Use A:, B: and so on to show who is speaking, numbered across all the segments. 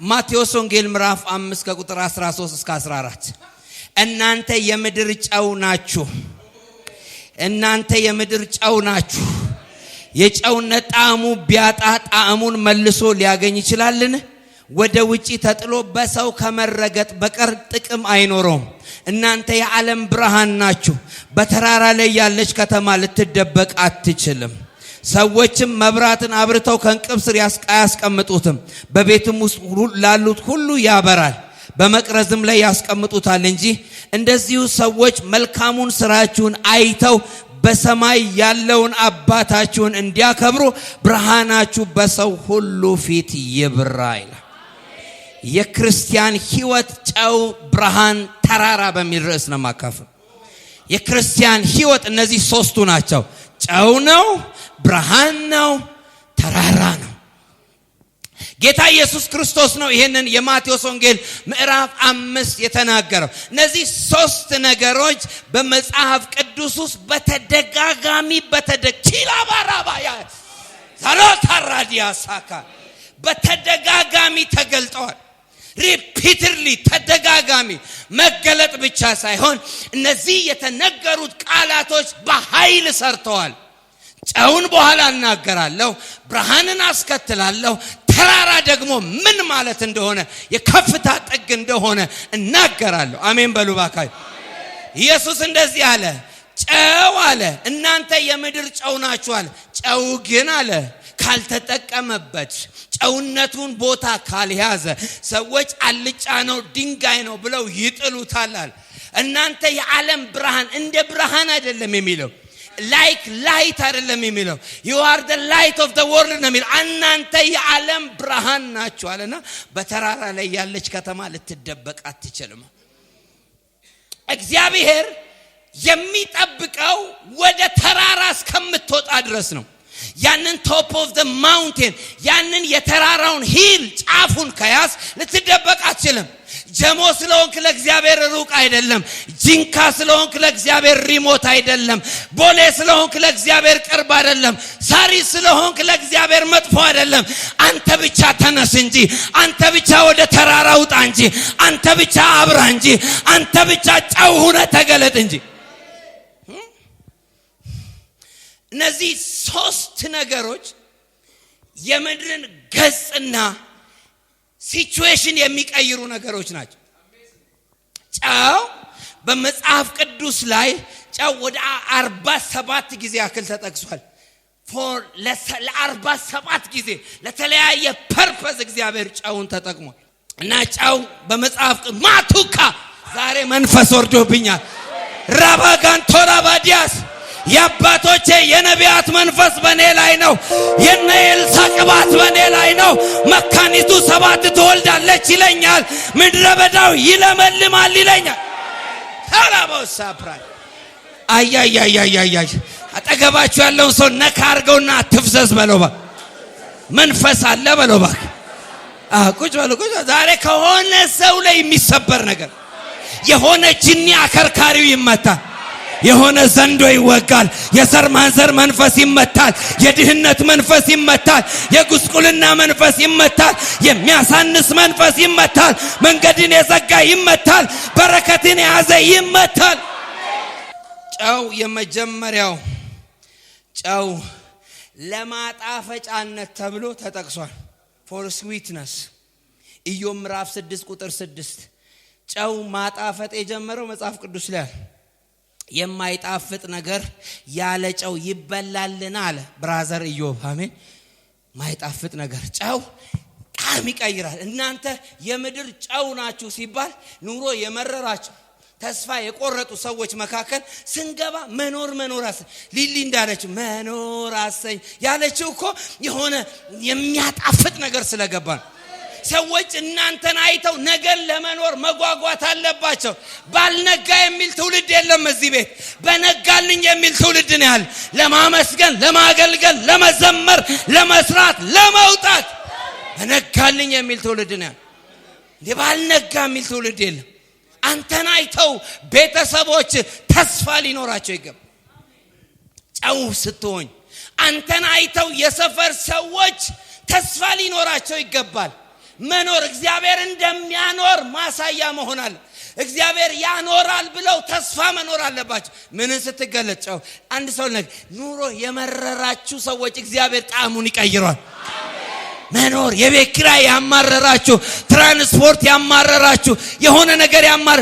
A: ማቴዎስ ወንጌል ምዕራፍ 5 ከቁጥር 13 እስከ 14 እናንተ የምድር ጨው ናችሁ። እናንተ የምድር ጨው ናችሁ። የጨውነት ጣዕሙ ቢያጣ ጣዕሙን መልሶ ሊያገኝ ይችላልን? ወደ ውጪ ተጥሎ በሰው ከመረገጥ በቀር ጥቅም አይኖረውም። እናንተ የዓለም ብርሃን ናችሁ። በተራራ ላይ ያለች ከተማ ልትደበቅ አትችልም። ሰዎችም መብራትን አብርተው ከእንቅብ ስር ያስቀምጡትም፣ በቤትም ውስጥ ላሉት ሁሉ ያበራል፣ በመቅረዝም ላይ ያስቀምጡታል እንጂ እንደዚሁ ሰዎች መልካሙን ስራችሁን አይተው በሰማይ ያለውን አባታችሁን እንዲያከብሩ ብርሃናችሁ በሰው ሁሉ ፊት ይብራ ይላል። የክርስቲያን ሕይወት ጨው፣ ብርሃን፣ ተራራ በሚል ርዕስ ነው ማካፈል። የክርስቲያን ሕይወት እነዚህ ሶስቱ ናቸው። ጨው ነው፣ ብርሃን ነው፣ ተራራ ነው። ጌታ ኢየሱስ ክርስቶስ ነው ይሄንን የማቴዎስ ወንጌል ምዕራፍ 5 የተናገረው። እነዚህ ሶስት ነገሮች በመጽሐፍ ቅዱስ ውስጥ በተደጋጋሚ በተደጋጋሚ ተገልጠዋል። ሪፒትድሊ ተደጋጋሚ መገለጥ ብቻ ሳይሆን እነዚህ የተነገሩት ቃላቶች በኃይል ሰርተዋል። ጨውን በኋላ እናገራለሁ፣ ብርሃንን አስከትላለሁ፣ ተራራ ደግሞ ምን ማለት እንደሆነ የከፍታ ጥግ እንደሆነ እናገራለሁ። አሜን በሉ ባካይ። ኢየሱስ እንደዚህ አለ፣ ጨው አለ እናንተ የምድር ጨው ናችሁ አለ። ጨው ግን አለ ካልተጠቀመበት፣ ጨውነቱን ቦታ ካልያዘ ሰዎች አልጫ ነው ድንጋይ ነው ብለው ይጥሉታል አለ። እናንተ የዓለም ብርሃን እንደ ብርሃን አይደለም የሚለው፣ like light አይደለም የሚለው፣ you are the light of the world ነው የሚለው። እናንተ የዓለም ብርሃን ናችሁ አለና በተራራ ላይ ያለች ከተማ ልትደበቅ አትችልም። እግዚአብሔር የሚጠብቀው ወደ ተራራ እስከምትወጣ ድረስ ነው። ያንን top of the mountain ያንን የተራራውን ሂል ጫፉን ከያዝ ልትደበቅ አትችልም። ጀሞ ስለሆንክ ለእግዚአብሔር ሩቅ አይደለም። ጂንካ ስለሆንክ ለእግዚአብሔር ሪሞት አይደለም። ቦሌ ስለሆንክ ለእግዚአብሔር ቅርብ አይደለም። ሳሪ ስለሆንክ ለእግዚአብሔር መጥፎ አይደለም። አንተ ብቻ ተነስ እንጂ፣ አንተ ብቻ ወደ ተራራ ውጣ እንጂ፣ አንተ ብቻ አብራ እንጂ፣ አንተ ብቻ ጨው ሆነህ ተገለጥ እንጂ። እነዚህ ሶስት ነገሮች የምድርን ገጽና ሲቹዌሽን የሚቀይሩ ነገሮች ናቸው። ጨው በመጽሐፍ ቅዱስ ላይ ጨው ወደ 47 ጊዜ ያክል ተጠቅሷል። ለ47 ጊዜ ለተለያየ ፐርፐዝ እግዚአብሔር ጨውን ተጠቅሟል። እና ጨው በመጽሐፍ ማቱካ ዛሬ መንፈስ ወርዶብኛል። ራባጋን ቶራባዲያስ የአባቶቼ የነቢያት መንፈስ በኔ ላይ ነው። የነኤልሳ ቅባት በኔ ላይ ነው። መካኒቱ 7 ትወልዳለች ይለኛል። ምድረ በዳው ይለመልማል ይለኛል። ታላቦሳ ፕራይ አያያያያያይ አጠገባችሁ ያለውን ሰው ነካ አድርገውና አትፍዘዝ በለው። መንፈስ አለ በለው። ቁጭ በሉ ቁጭ። ዛሬ ከሆነ ሰው ላይ የሚሰበር ነገር፣ የሆነ ጅኒ አከርካሪው ይመታል፣ የሆነ ዘንዶ ይወጋል፣ የዘር ማንዘር መንፈስ ይመታል፣ የድህነት መንፈስ ይመታል፣ የጉስቁልና መንፈስ ይመታል፣ የሚያሳንስ መንፈስ ይመታል፣ መንገድን የዘጋ ይመታል፣ በረከትን የያዘ ይመታል። ጨው የመጀመሪያው ጨው ለማጣፈጫነት ተብሎ ተጠቅሷል። for sweetness ኢዮብ ምዕራፍ 6 ቁጥር 6 ጨው ማጣፈጥ የጀመረው መጽሐፍ ቅዱስ ላይ የማይጣፍጥ ነገር ያለ ጨው ይበላልና አለ ብራዘር ኢዮብ። አሜን። ማይጣፍጥ ነገር ጨው ጣዕም ይቀይራል። እናንተ የምድር ጨው ናችሁ ሲባል ኑሮ የመረራችሁ ተስፋ የቆረጡ ሰዎች መካከል ስንገባ መኖር አሰኝ ሊሊ እንዳለችው መኖር አሰኝ ያለችው እኮ የሆነ የሚያጣፍጥ ነገር ስለገባ ነው። ሰዎች እናንተን አይተው ነገን ለመኖር መጓጓት አለባቸው። ባልነጋ የሚል ትውልድ የለም እዚህ ቤት። በነጋልኝ የሚል ትውልድ ነው ያለ። ለማመስገን፣ ለማገልገል፣ ለመዘመር፣ ለመስራት፣ ለመውጣት በነጋልኝ የሚል ትውልድ ነው ያለ። ባልነጋ የሚል ትውልድ የለም። አንተን አይተው ቤተሰቦች ተስፋ ሊኖራቸው ይገባል። ጨው ስትሆን አንተን አይተው የሰፈር ሰዎች ተስፋ ሊኖራቸው ይገባል። መኖር እግዚአብሔር እንደሚያኖር ማሳያ መሆናል። እግዚአብሔር ያኖራል ብለው ተስፋ መኖር አለባቸው። ምን ስትገለጨው አንድ ሰው ኑሮ የመረራችሁ ሰዎች እግዚአብሔር ጣዕሙን ይቀይራል። መኖር የቤት ኪራይ ያማረራችሁ፣ ትራንስፖርት ያማረራችሁ፣ የሆነ ነገር ምር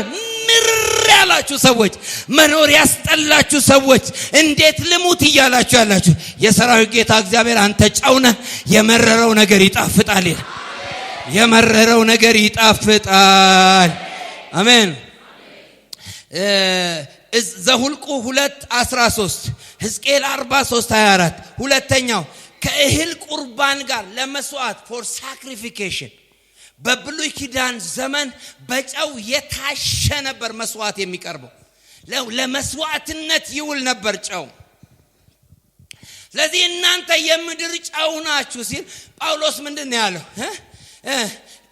A: ያላችሁ ሰዎች፣ መኖር ያስጠላችሁ ሰዎች፣ እንዴት ልሙት እያላችሁ ያላችሁ የሰራዊት ጌታ እግዚአብሔር አንተ ጨው ነህ፣ የመረረው ነገር ይጣፍጣል። የመረረው ነገር ይጣፍጣል። አሜን። ዘሁልቁ 2:13 ሕዝቅኤል 43:24 ሁለተኛው ከእህል ቁርባን ጋር ለመስዋዕት for sacrification በብሉይ ኪዳን ዘመን በጨው የታሸ ነበር መስዋዕት የሚቀርበው። ለመስዋዕትነት ይውል ነበር ጨው። ስለዚህ እናንተ የምድር ጨው ናችሁ ሲል ጳውሎስ ምንድነው ያለው?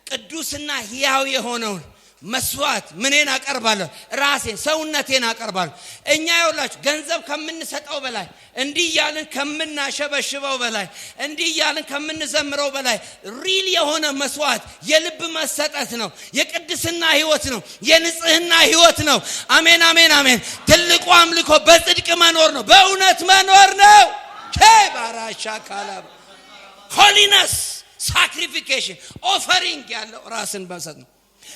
A: ቅዱስና ሕያው የሆነውን መስዋዕት ምንን አቀርባለሁ? ራሴን ሰውነቴን አቀርባለሁ። እኛ ይኸውላችሁ ገንዘብ ከምንሰጠው በላይ እንዲህ ያልን ከምናሸበሽበው በላይ እንዲህ ያልን ከምንዘምረው በላይ ሪል የሆነ መስዋዕት የልብ መሰጠት ነው። የቅድስና ህይወት ነው። የንጽህና ህይወት ነው። አሜን አሜን አሜን። ትልቁ አምልኮ በጽድቅ መኖር ነው። በእውነት መኖር ነው። ከባራሻ ካላብ ሆሊነስ ሳክሪፊኬሽን ኦፈሪንግ ያለው ራስን መስጠት ነው።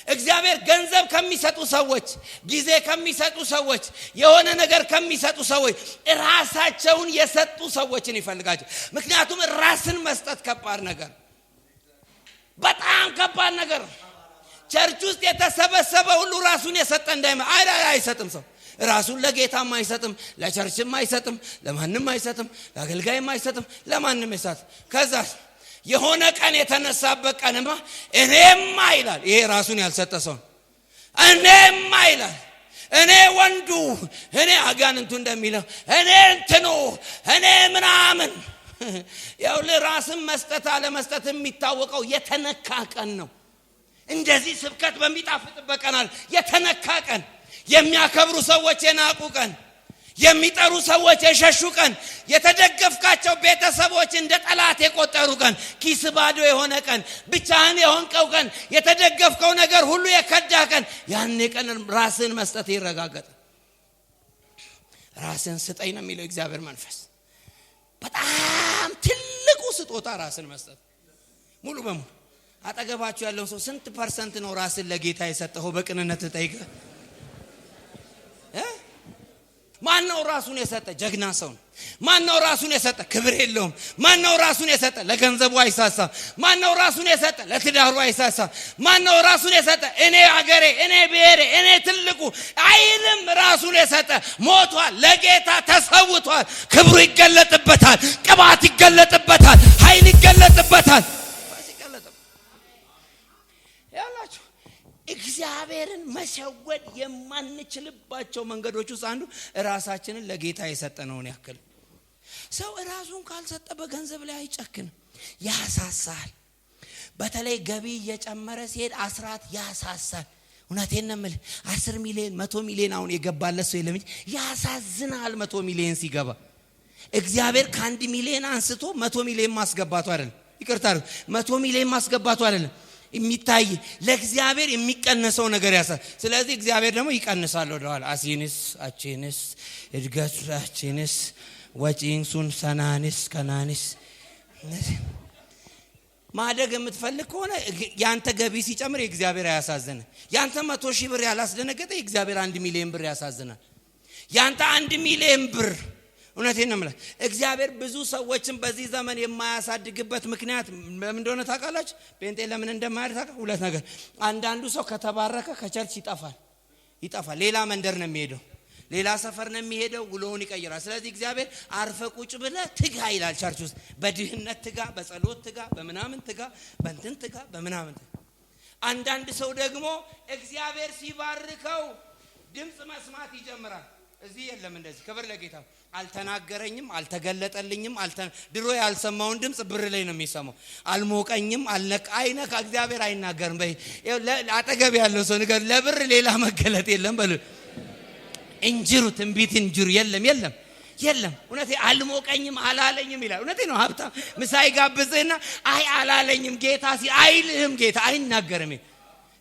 A: እግዚአብሔር ገንዘብ ከሚሰጡ ሰዎች፣ ጊዜ ከሚሰጡ ሰዎች፣ የሆነ ነገር ከሚሰጡ ሰዎች ራሳቸውን የሰጡ ሰዎችን ይፈልጋቸው። ምክንያቱም ራስን መስጠት ከባድ ነገር፣ በጣም ከባድ ነገር። ቸርች ውስጥ የተሰበሰበ ሁሉ ራሱን የሰጠ አይሰጥም። ሰው ራሱን ለጌታም አይሰጥም፣ ለቸርችም አይሰጥም፣ ለማንም አይሰጥም፣ ለአገልጋይም አይሰጥም፣ ለማንም አይሰጥም። ከዛ የሆነ ቀን የተነሳበት ቀንማ እኔማ ይላል። ይሄ ራሱን ያልሰጠ ሰው እኔማ ይላል። እኔ ወንዱ፣ እኔ አጋንንቱ እንደሚለው እኔ እንትኑ፣ እኔ ምናምን። ያው ለራስን መስጠት አለ መስጠት የሚታወቀው የተነካ ቀን ነው። እንደዚህ ስብከት በሚጣፍጥበት ቀን አለ የተነካ ቀን፣ የሚያከብሩ ሰዎች የናቁ ቀን፣ የሚጠሩ ሰዎች የሸሹ ቀን፣ የተደገፍካቸው ቤተሰቦች እንደ ጠላት የቆጠሩ ቀን፣ ኪስ ባዶ የሆነ ቀን፣ ብቻህን የሆንከው ቀን፣ የተደገፍከው ነገር ሁሉ የከዳ ቀን፣ ያኔ ቀን ራስን መስጠት ይረጋገጥ። ራስን ስጠኝ ነው የሚለው እግዚአብሔር መንፈስ። በጣም ትልቁ ስጦታ ራስን መስጠት። ሙሉ በሙሉ አጠገባችሁ ያለው ሰው ስንት ፐርሰንት ነው ራስን ለጌታ የሰጠው? በቅንነት ጠይቀ። ማን ነው ራሱን የሰጠ? ጀግና ሰው ነው። ማን ነው ራሱን የሰጠ? ክብር የለውም። ማን ነው ራሱን የሰጠ? ለገንዘቡ አይሳሳ። ማን ነው ራሱን የሰጠ? ለትዳሩ አይሳሳ። ማን ነው ራሱን የሰጠ? እኔ አገሬ፣ እኔ ብሔሬ፣ እኔ ትልቁ አይልም። ራሱን የሰጠ ሞቷል፣ ለጌታ ተሰውቷል። ክብሩ ይገለጥበታል፣ ቅባት ይገለጥበታል፣ ኃይል ይገለጥበታል። ያላችሁ እግዚአብሔርን መሸወድ የማንችልባቸው መንገዶች ውስጥ አንዱ ራሳችንን ለጌታ የሰጠነውን ያክል። ሰው ራሱን ካልሰጠ በገንዘብ ላይ አይጨክንም፣ ያሳሳል። በተለይ ገቢ እየጨመረ ሲሄድ አስራት ያሳሳል። እውነቴን ነው የምልህ 10 ሚሊዮን 100 ሚሊዮን አሁን የገባለት ሰው የለም። ያሳዝናል 100 ሚሊዮን ሲገባ። እግዚአብሔር ከ1 ሚሊዮን አንስቶ 100 ሚሊዮን ማስገባቱ አይደለም። ይቅርታ 100 ሚሊዮን ማስገባቱ አይደለም የሚታይ ለእግዚአብሔር የሚቀነሰው ነገር ያሳል። ስለዚህ እግዚአብሔር ደግሞ ይቀንሳል ወደኋላ። አሲንስ አቺንስ እድገታችንስ ወጪንሱን ሰናንስ ከናንስ። ማደግ የምትፈልግ ከሆነ ያንተ ገቢ ሲጨምር የእግዚአብሔር አያሳዝን። ያንተ 100 ሺህ ብር ያላስደነገጠ የእግዚአብሔር 1 ሚሊዮን ብር ያሳዝናል። ያንተ 1 ሚሊዮን ብር እውነቴን ነው የምልህ እግዚአብሔር ብዙ ሰዎችን በዚህ ዘመን የማያሳድግበት ምክንያት ምን እንደሆነ ታውቃላችሁ? ጴንጤ ለምን እንደማያድግ ታውቃለህ? ሁለት ነገር። አንዳንዱ ሰው ከተባረከ ከቸርች ይጠፋል። ሌላ መንደር ነው የሚሄደው፣ ሌላ ሰፈር ነው የሚሄደው፣ ውሎውን ይቀይራል። ስለዚህ እግዚአብሔር አርፈ ቁጭ ብለህ ትጋ ይላል። ቸርች ውስጥ በድህነት ትጋ፣ በጸሎት ትጋ፣ በምናምን ትጋ፣ በእንትን ትጋ፣ በምናምን ትጋ። አንዳንድ ሰው ደግሞ እግዚአብሔር ሲባርከው ድምጽ መስማት ይጀምራል። እዚህ የለም እንደዚህ። ክብር ለጌታ። አልተናገረኝም፣ አልተገለጠልኝም፣ ድሮ ያልሰማውን ድምጽ ብር ላይ ነው የሚሰማው። አልሞቀኝም፣ አይነካ እግዚአብሔር አይናገርም። በይ አጠገብ ያለው ሰው ነገር ለብር ሌላ መገለጥ የለም በሉ። እንጅሩ ትንቢት እንጅሩ የለም። የለም እውነቴ አልሞቀኝም አላለኝም ይላል። እውነቴ ነው። ሀብታም ምሳይ ጋብዘና አይ አላለኝም ጌታ አይልህም። ጌታ አይናገርም።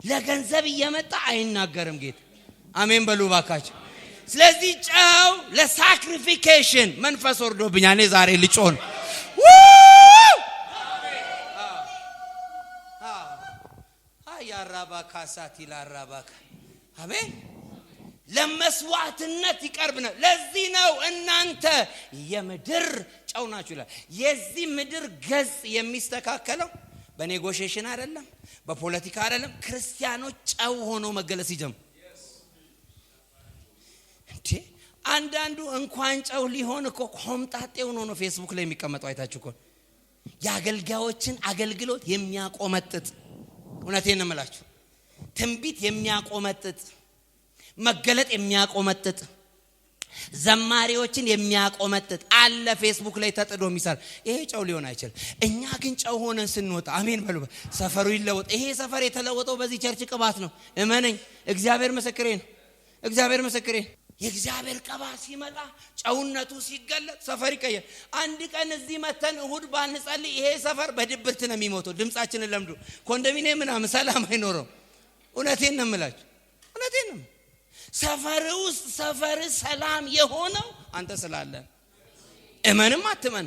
A: ለገንዘብ እየመጣ አይናገርም ጌታ። አሜን በሉ ባካችሁ። ስለዚህ ጨው ለሳክሪፊኬሽን መንፈስ ወርዶብኛል። እኔ ዛሬ ልጮህ ነው። ያራባ ካሳት ይላራባካ አሜን። ለመስዋዕትነት ይቀርብና ለዚህ ነው እናንተ የምድር ጨው ናችሁ ይላል። የዚህ ምድር ገጽ የሚስተካከለው በኔጎሽዬሽን አይደለም፣ በፖለቲካ አይደለም። ክርስቲያኖች ጨው ሆኖ መገለጽ ይጀምሩ። እንዴ አንዳንዱ እንኳን ጨው ሊሆን እኮ ኮምጣጤ ሆኖ ነው ፌስቡክ ላይ የሚቀመጠው። አይታችሁ እኮ የአገልጋዮችን አገልግሎት የሚያቆመጥጥ እውነቴን ነው የምላችሁ፣ ትንቢት የሚያቆመጥጥ መገለጥ የሚያቆመጥጥ ዘማሪዎችን የሚያቆመጥጥ አለ ፌስቡክ ላይ ተጥዶ የሚሰራ። ይሄ ጨው ሊሆን አይችልም። እኛ ግን ጨው ሆነን ስንወጣ አሜን በሉ ሰፈሩ ይለወጥ። ይሄ ሰፈር የተለወጠው በዚህ ቸርች ቅባት ነው። እመነኝ። እግዚአብሔር ምስክሬ ነው። እግዚአብሔር ምስክሬ። የእግዚአብሔር ቅባት ሲመጣ ጨውነቱ ሲገለጥ ሰፈር ይቀየር። አንድ ቀን እዚህ መተን እሁድ ባንጸልይ ይሄ ሰፈር በድብርት ነው የሚሞተው። ድምጻችንን ለምዱ ኮንዶሚኒየም ምናምን ሰላም አይኖረው። እውነቴን ነው የምላችሁ፣ እውነቴን ነው። ሰፈር ውስጥ ሰፈር ሰላም የሆነው አንተ ስላለ እመንም አትመን።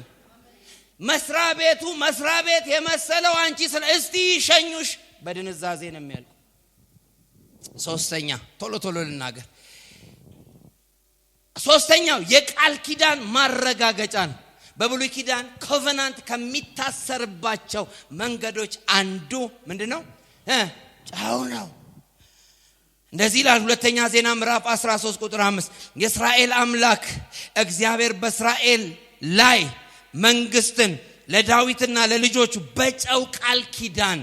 A: መስሪያ ቤቱ መስሪያ ቤት የመሰለው አንቺ ስለ እስቲ ሸኙሽ በድንዛዜ ነው የሚያልቁ። ሶስተኛ ቶሎ ቶሎ ልናገር። ሶስተኛው የቃል ኪዳን ማረጋገጫ ነው። በብሉይ ኪዳን ኮቨናንት ከሚታሰርባቸው መንገዶች አንዱ ምንድነው? ጨው ነው። እንደዚህ ይላል ሁለተኛ ዜና ምዕራፍ 13 ቁጥር 5 የእስራኤል አምላክ እግዚአብሔር በእስራኤል ላይ መንግስትን ለዳዊትና ለልጆቹ በጨው ቃል ኪዳን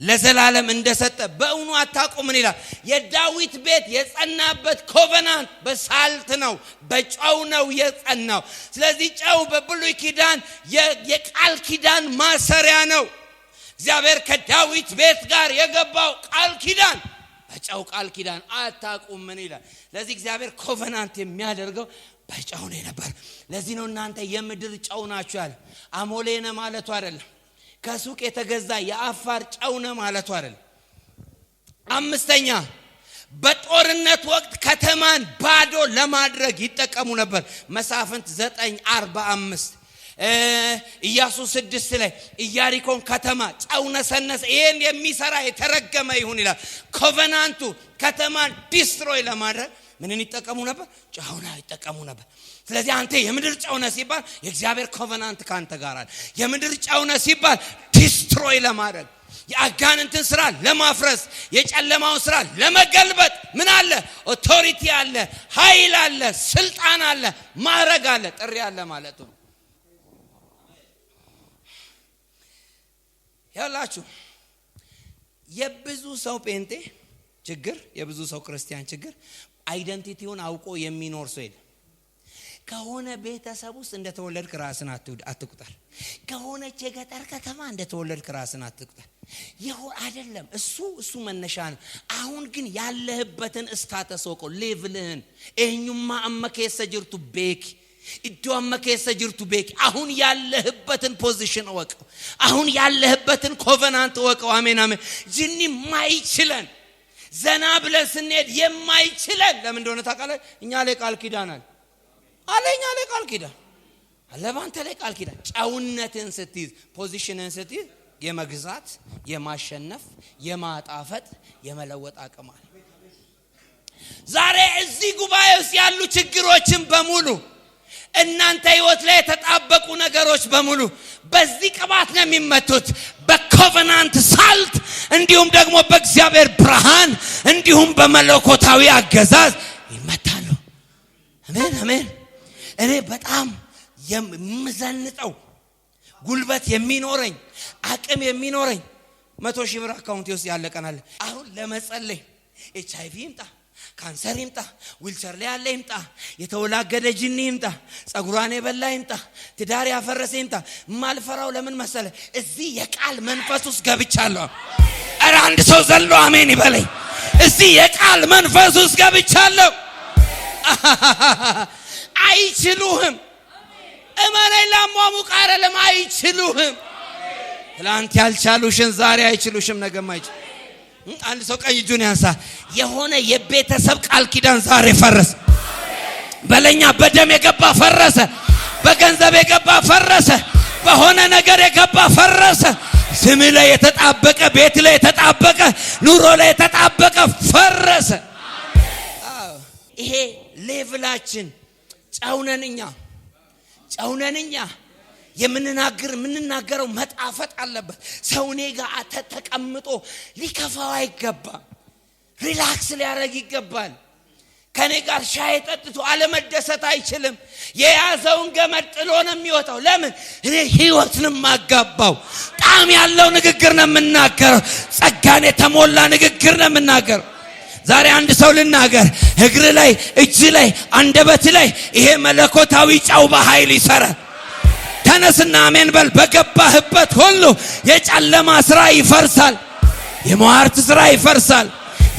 A: ለዘላለም እንደሰጠ በእውኑ አታውቁምን ይላል። የዳዊት ቤት የጸናበት ኮቨናንት በሳልት ነው፣ በጨው ነው የጸናው። ስለዚህ ጨው በብሉይ ኪዳን የቃል ኪዳን ማሰሪያ ነው። እግዚአብሔር ከዳዊት ቤት ጋር የገባው ቃል ኪዳን በጨው ቃል ኪዳን አታውቁምን ይላል። ለዚህ እግዚአብሔር ኮቨናንት የሚያደርገው በጨው ነው ነበር። ለዚህ ነው እናንተ የምድር ጨው ናችሁ ያለ። አሞሌነ ማለቱ አይደለም፣ ከሱቅ የተገዛ የአፋር ጨው ነው ማለቱ አይደለም። አምስተኛ በጦርነት ወቅት ከተማን ባዶ ለማድረግ ይጠቀሙ ነበር። መሳፍንት 9:45 ኢያሱ 6 ላይ ኢያሪኮን ከተማ ጨው ነሰነሰ። ይሄን የሚሰራ የተረገመ ይሁን ይላል። ኮቨናንቱ ከተማን ዲስትሮይ ለማድረግ ምንን ይጠቀሙ ነበር? ጨውን ይጠቀሙ ነበር። ስለዚህ አንተ የምድር ጨው ነህ ሲባል የእግዚአብሔር ኮቨናንት ካንተ ጋር አለ። የምድር ጨው ነህ ሲባል ዲስትሮይ ለማድረግ የአጋንንትን ስራ ለማፍረስ የጨለማውን ስራ ለመገልበጥ ምን አለ? ኦቶሪቲ አለ፣ ኃይል አለ፣ ስልጣን አለ፣ ማዕረግ አለ፣ ጥሪ አለ ማለት ነው። ያላችሁ የብዙ ሰው ጴንጤ ችግር፣ የብዙ ሰው ክርስቲያን ችግር አይደንቲቲውን አውቆ የሚኖር ሰው የለም። ከሆነ ቤተሰብ ውስጥ እንደተወለድክ ራስን አትቁጠር። ከሆነች የገጠር ከተማ እንደተወለድክ ራስን አትቁጠር። ይሁን አይደለም፣ እሱ መነሻ ነው። አሁን ግን ያለህበትን ስታተስ ወቆ ሌቭልህን እኙማ አመከሰ ጅርቱ ቤክ ኢዶ አመከሰ ጅርቱ ቤክ አሁን ያለህበትን ፖዚሽን ወቀው፣ አሁን ያለህበትን ኮቨናንት ወቀው። አሜን አሜን። ጅኒ ማይችለን ዘና ብለን ስንሄድ የማይችለን ለምን እንደሆነ ታውቃለህ? እኛ ላይ ቃል ኪዳን አለኛ ላይ ቃል ኪዳን አለ፣ ባንተ ላይ ቃል ኪዳን። ጨውነትን ስትይዝ፣ ፖዚሽንን ስትይዝ የመግዛት የማሸነፍ የማጣፈጥ የመለወጥ አቅም አለ። ዛሬ እዚህ ጉባኤ ውስጥ ያሉ ችግሮችን በሙሉ እናንተ ህይወት ላይ የተጣበቁ ነገሮች በሙሉ በዚህ ቅባት ነው የሚመቱት። በኮቨናንት ሳልት እንዲሁም ደግሞ በእግዚአብሔር ብርሃን እንዲሁም በመለኮታዊ አገዛዝ ይመታሉ። አሜን አሜን። እኔ በጣም የምዘንጠው ጉልበት የሚኖረኝ አቅም የሚኖረኝ 100,000 ብር አካውንት ውስጥ ያለቀናል። አሁን ለመጸለይ HIV ይምጣ፣ ካንሰር ይምጣ፣ ዊልቸር ላይ ያለ ይምጣ፣ የተወላገደ ጅኒ ይምጣ፣ ጸጉራን የበላ ይምጣ፣ ትዳር ያፈረሰ ይምጣ፣ ማልፈራው ለምን መሰለ? እዚህ የቃል መንፈስ ውስጥ ገብቻለሁ። ኧረ አንድ ሰው ዘሎ አሜን ይበለኝ። እዚህ የቃል መንፈስ ውስጥ ገብቻለሁ። አይችሉህም። እመነኝ ላሟሙቅ አይደለም አይችሉህም። ትላንት ያልቻሉሽን ዛሬ አይችሉሽም፣ ነገም አይችሉ። አንድ ሰው ቀኝ እጁን ያንሳ። የሆነ የቤተሰብ ቃል ኪዳን ዛሬ ፈረሰ። በለኛ በደም የገባ ፈረሰ፣ በገንዘብ የገባ ፈረሰ፣ በሆነ ነገር የገባ ፈረሰ። ስም ላይ የተጣበቀ፣ ቤት ላይ የተጣበቀ፣ ኑሮ ላይ የተጣበቀ ፈረሰ። ይሄ ሌቭላችን ጨውነንኛ የምንናገረው መጣፈጥ አለበት። ሰው እኔ ጋር ተቀምጦ ሊከፋው አይገባም። ሪላክስ ሊያደርግ ይገባል። ከኔ ጋር ሻይ ጠጥቶ አለመደሰት አይችልም። የያዘውን ገመድ ጥሎ ነው የሚወጣው። ለምን? እኔ ህይወትን ማጋባው ጣም ያለው ንግግር ነው የምናገረው። ጸጋን የተሞላ ንግግር ነው የምናገረው። ዛሬ አንድ ሰው ልናገር፣ እግር ላይ፣ እጅ ላይ፣ አንደበት ላይ ይሄ መለኮታዊ ጨው በኃይል ይሰራል። ተነስና አሜን በል። በገባህበት ሁሉ የጨለማ ስራ ይፈርሳል፣ የሟርት ስራ ይፈርሳል፣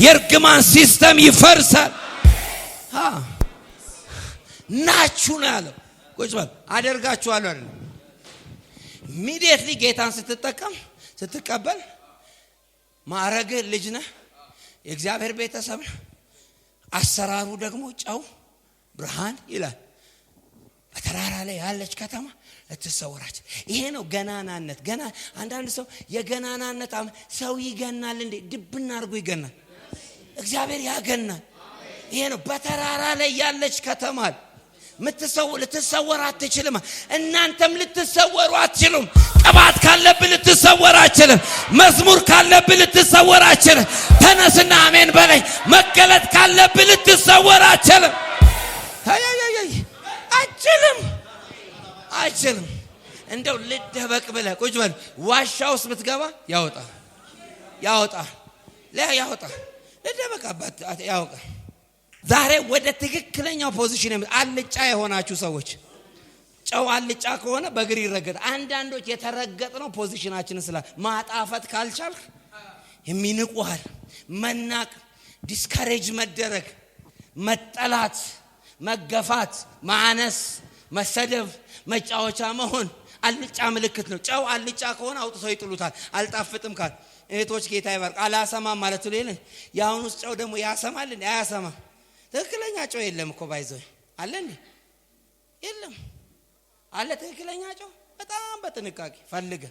A: የርግማን ሲስተም ይፈርሳል። ናችሁ ነው ያለው። ቁጭ በል አደርጋችኋለሁ አይደል? ኢሚዲየትሊ ጌታን ስትቀበል ማዕረግ ልጅ ነህ፣ የእግዚአብሔር ቤተሰብ ነህ። አሰራሩ ደግሞ ጨው ብርሃን ይላል። በተራራ ላይ ያለች ከተማ ለተሰወራች። ይሄ ነው ገናናነት። አንዳንድ ሰው የገናናነት ሰው ይገናል እንዴ? ድብና አድርጎ ይገናል። እግዚአብሔር ያገናል። ይሄ ነው በተራራ ላይ ያለች ከተማ። ልትሰወር አትችልም። እናንተም ልትሰወሩ አትችሉም። ቅባት ካለብህ ልትሰወር አትችልም። መዝሙር ካለብህ ልትሰወር አትችልም። ተነስና አሜን በላይ። መገለጥ ካለብህ ልትሰወር አትችልም። አይችልም። እንደው ልደበቅ ብለህ ቁጭ በል። ዋሻ ውስጥ ብትገባ ያወጣ ልደበቃባት ያወጣ። ዛሬ ወደ ትክክለኛው ፖዚሽን አልጫ የሆናችሁ ሰዎች፣ ጨው አልጫ ከሆነ በእግር ይረገጥ። አንዳንዶች የተረገጥነው ፖዚሽናችንን ስላ ማጣፈጥ ካልቻልክ የሚንቁሃል። መናቅ፣ ዲስካሬጅ መደረግ፣ መጠላት፣ መገፋት፣ ማነስ፣ መሰደብ፣ መጫወቻ መሆን አልጫ ምልክት ነው። ጨው አልጫ ከሆነ አውጥተው ይጥሉታል። አልጣፍጥም ካል እህቶች ጌታ ይባርክ። አላሰማም ማለት ነው። ያሁኑስ ጨው ደግሞ ያሰማል እንዴ? አያሰማም። ትክክለኛ ጨው የለም እኮ ባይዘው አለ እንዴ? የለም አለ ትክክለኛ ጨው። በጣም በጥንቃቄ ፈልገ።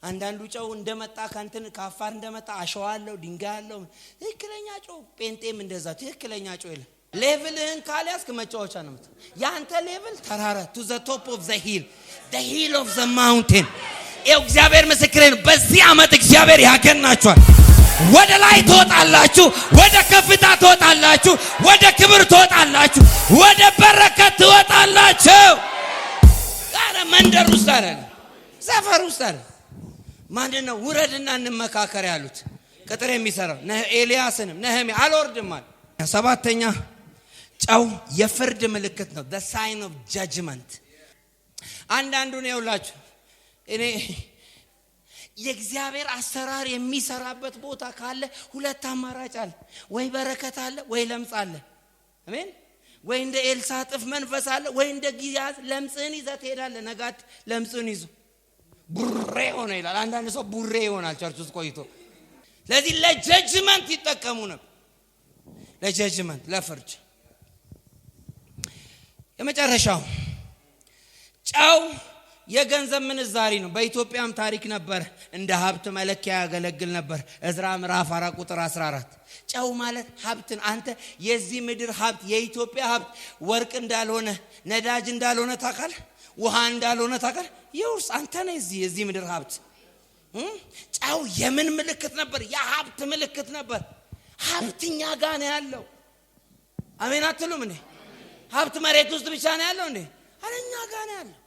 A: አንዳንዱ ጨው እንደመጣ ካፋር እንደመጣ አሸዋለው ድንጋያለው። ትክክለኛ ጨው ጴንጤም እንደዛ ትክክለኛ ጨው የለም። ሌቭልህን ካልያዝክ መጫወቻ ነው። ያንተ ሌቭል ተራራ to the top of the hill of the mountain። እግዚአብሔር ምስክሬ ነው። በዚህ ዓመት እግዚአብሔር ያገናችኋል። ወደ ላይ ትወጣላችሁ፣ ወደ ከፍታ ትወጣላችሁ፣ ወደ ክብር ትወጣላችሁ፣ ወደ በረከት ትወጣላችሁ። ጋር መንደር ውስጥ አይደል፣ ሰፈር ውስጥ አይደል። ማንነው ውረድና እንመካከር ያሉት? ቅጥር የሚሰራው ኤልያስንም ነህምያ አልወርድም አለ። ሰባተኛ ጨው የፍርድ ምልክት ነው። the sign of judgment። አንዳንዱን ይውላችሁ እኔ የእግዚአብሔር አሰራር የሚሰራበት ቦታ ካለ ሁለት አማራጭ አለ። ወይ በረከት አለ፣ ወይ ለምጽ አለ። አሜን። ወይ እንደ ኤልሳ ጥፍ መንፈስ አለ፣ ወይ እንደ ጊያዝ ለምጽን ይዘህ ትሄዳለህ። ነጋት ለምጽን ይዞ ቡሬ ሆነ ይላል። አንዳንድ ሰው ቡሬ ይሆናል ቸርች ውስጥ ቆይቶ። ስለዚህ ለጀጅመንት ይጠቀሙ ነበር። ለጀጅመንት፣ ለፍርድ። የመጨረሻው ጨው የገንዘብ ምንዛሪ ነው። በኢትዮጵያም ታሪክ ነበር፣ እንደ ሀብት መለኪያ ያገለግል ነበር። ዕዝራ ምዕራፍ 4 ቁጥር 14። ጨው ማለት ሀብትን፣ አንተ የዚህ ምድር ሀብት፣ የኢትዮጵያ ሀብት ወርቅ እንዳልሆነ ነዳጅ እንዳልሆነ ታውቃለህ፣ ውሃ እንዳልሆነ ታውቃለህ። ይውርስ አንተ ነህ የዚህ ምድር ሀብት። ጨው የምን ምልክት ነበር? የሀብት ምልክት ነበር። ሀብትኛ ጋር ነው ያለው። አሜን አትሉም እንዴ? ሀብት መሬት ውስጥ ብቻ ነው ያለው እንዴ? አለኛ ጋር ነው ያለው።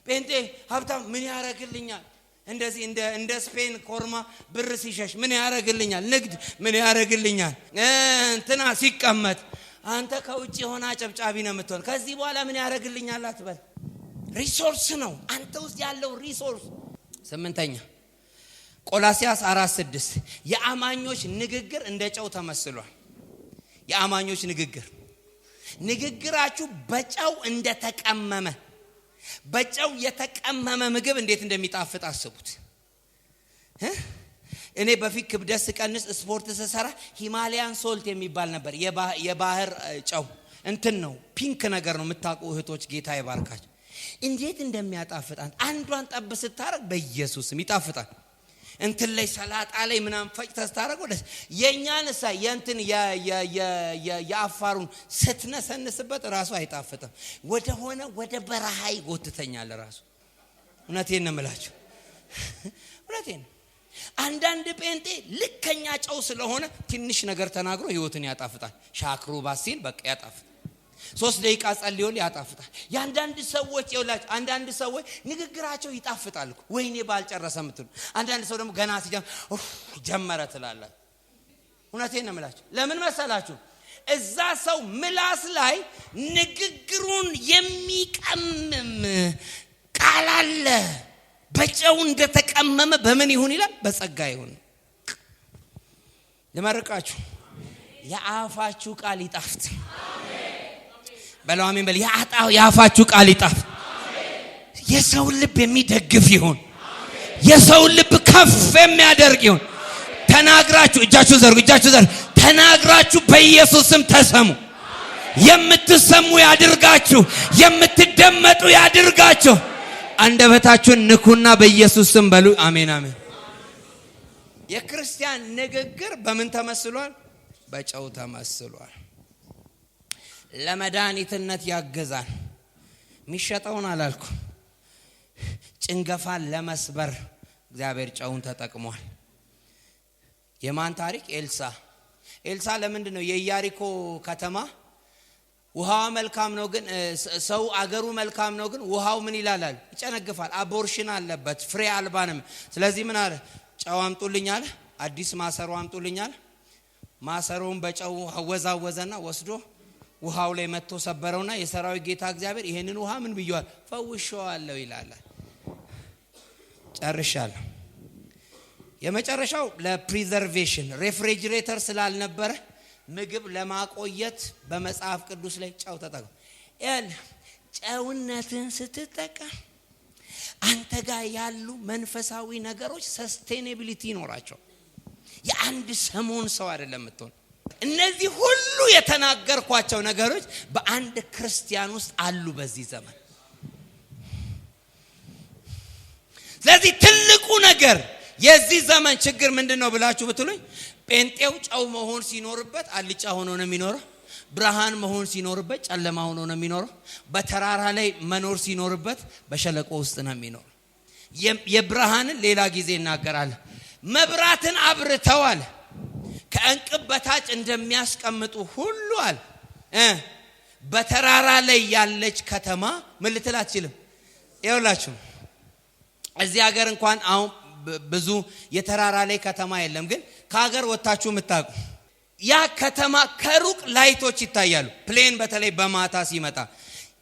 A: ጴንጤ ሀብታም ምን ያረግልኛል? እንደዚህ እንደ ስፔን ኮርማ ብር ሲሸሽ ምን ያረግልኛል? ንግድ ምን ያረግልኛል? እንትና ሲቀመጥ አንተ ከውጭ ሆና ጨብጫቢ ነው የምትሆን። ከዚህ በኋላ ምን ያረግልኛል አትበል። ሪሶርስ ነው አንተ ውስጥ ያለው ሪሶርስ። ስምንተኛ ቆላስያስ 4:6 የአማኞች ንግግር እንደ ጨው ተመስሏል። የአማኞች ንግግር ንግግራችሁ በጨው እንደተቀመመ በጨው የተቀመመ ምግብ እንዴት እንደሚጣፍጥ አስቡት። እኔ በፊት ክብደት ስቀንስ ስፖርት ስሰራ ሂማላያን ሶልት የሚባል ነበር የባህር ጨው እንትን ነው ፒንክ ነገር ነው የምታውቁ እህቶች ጌታ ይባርካችሁ እንዴት እንደሚያጣፍጥ አንዷን ጠብ ስታረግ በኢየሱስም ይጣፍጣል እንትን ላይ ሰላጣ ላይ ምናም ፈጭተህ ስታረገው ደስ የኛንሳ የእንትን የአፋሩን ስትነሰንስበት ራሱ አይጣፍጥም ወደ በረሃ ይጎትተኛል ራሱ እውነቴን ነው የምላችሁ እውነቴን አንዳንድ ጴንጤ ልከኛ ጨው ስለሆነ ትንሽ ነገር ተናግሮ ህይወትን ያጣፍጣል ሻክሩ ባሲል በቃ ያጣፍጣል 3 ደቂቃ ጸልዮ ያጣፍጣል ያንዳንድ ሰዎች ይውላችሁ አንዳንድ ሰዎች ንግግራቸው ይጣፍጣል ወይኔ ባልጨረሰም ትሉ አንዳንድ ሰው ደግሞ ገና ጀመረ ትላላ እውነቴን ነው የምላችሁ ለምን መሰላችሁ እዛ ሰው ምላስ ላይ ንግግሩን የሚቀምም ቃል አለ በጨው እንደተቀመመ በምን ይሁን ይላል በጸጋ ይሁን ለማረቃችሁ የአፋችሁ ቃል ይጣፍጥ በላው አሜን በል የአፋችሁ ቃል ይጣፍጥ የሰው ልብ የሚደግፍ ይሁን የሰው ልብ ከፍ የሚያደርግ ይሁን ተናግራችሁ እጃችሁ ዘርጉ ተናግራችሁ በኢየሱስ ስም ተሰሙ የምትሰሙ ያድርጋችሁ የምትደመጡ ያድርጋችሁ አንደበታችሁን ንኩና በኢየሱስ ስም በሉ አሜን አሜን የክርስቲያን ንግግር በምን ተመስሏል በጨው ተመስሏል ለመድኃኒትነት ያገዛል ሚሸጠውን አላልኩ ጭንገፋን ለመስበር እግዚአብሔር ጨውን ተጠቅሟል የማን ታሪክ ኤልሳ ለምንድነው የኢያሪኮ ከተማ ውሃው መልካም ነው ግን ሰው አገሩ መልካም ነው ግን ውሃው ምን ይላል ይጨነግፋል አቦርሽን አለበት ፍሬ አልባንም ስለዚህ ምን አለ ጨው አምጡልኝ አለ አዲስ ማሰሮ አምጡልኝ አለ ማሰሮውን በጨው አወዛወዘና ወስዶ ውሃው ላይ መጥቶ ሰበረውና የሰራዊት ጌታ እግዚአብሔር ይሄንን ውሃ ምን ብየዋል ፈውሼዋለሁ ይላል ጨርሻለሁ የመጨረሻው ለፕሪዘርቬሽን ሬፍሪጅሬተር ስላልነበረ ምግብ ለማቆየት በመጽሐፍ ቅዱስ ላይ ጨው ተጠቅሞ ጨውነትን ስትጠቀም አንተ ጋር ያሉ መንፈሳዊ ነገሮች ሰስቴኔቢሊቲ ይኖራቸው የአንድ ሰሞን ሰው አይደለም የምትሆን እነዚህ ሁሉ የተናገርኳቸው ነገሮች በአንድ ክርስቲያን ውስጥ አሉ በዚህ ዘመን ስለዚህ ትልቁ ነገር የዚህ ዘመን ችግር ምንድነው ብላችሁ ብትሉኝ ጴንጤው ጨው መሆን ሲኖርበት አልጫ ሆኖ ነው የሚኖረው ብርሃን መሆን ሲኖርበት ጨለማ ሆኖ ነው የሚኖረው በተራራ ላይ መኖር ሲኖርበት በሸለቆ ውስጥ ነው የሚኖረው የብርሃንን ሌላ ጊዜ እናገራል መብራትን አብርተዋል ከእንቅብ በታች እንደሚያስቀምጡ ሁሉ አለ በተራራ ላይ ያለች ከተማ ምን ልትል አትችልም ይኸውላችሁ እዚህ ሀገር እንኳን አሁን ብዙ የተራራ ላይ ከተማ የለም ግን ከሀገር ወጣችሁ ምታቁ ያ ከተማ ከሩቅ ላይቶች ይታያሉ ፕሌን በተለይ በማታ ሲመጣ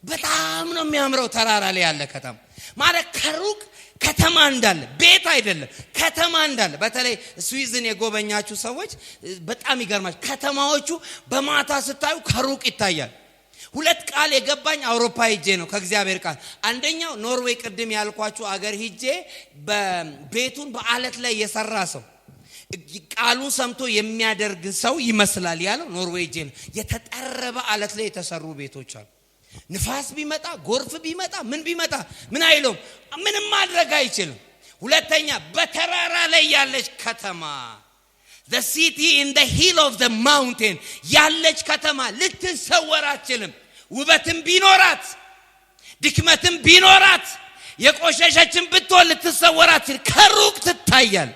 A: በጣም ነው የሚያምረው ተራራ ላይ ያለ ከተማ ማለት ከሩቅ ከተማ እንዳለ ቤት አይደለም ከተማ እንዳለ በተለይ ስዊዝን የጎበኛችሁ ሰዎች በጣም ይገርማችሁ ከተማዎቹ በማታ ስታዩ ከሩቅ ይታያል ሁለት ቃል የገባኝ አውሮፓ ሄጄ ነው ከእግዚአብሔር ቃል አንደኛው ኖርዌይ ቅድም ያልኳችሁ አገር ሄጄ በቤቱን በአለት ላይ የሰራ ሰው ቃሉን ሰምቶ የሚያደርግ ሰው ይመስላል ያለው ኖርዌይ ሄጄ ነው የተጠረበ አለት ላይ የተሰሩ ቤቶች አሉ ንፋስ ቢመጣ ጎርፍ ቢመጣ ምን ቢመጣ ምን አይሎም ምንም ማድረግ አይችልም ሁለተኛ በተራራ ላይ ያለች ከተማ the city in the hill of the mountain ያለች ከተማ ልትሰወር አትችልም ውበትም ቢኖራት ድክመትም ቢኖራት የቆሸሸችን ብትሆን ልትሰወር አትችልም ከሩቅ ትታያል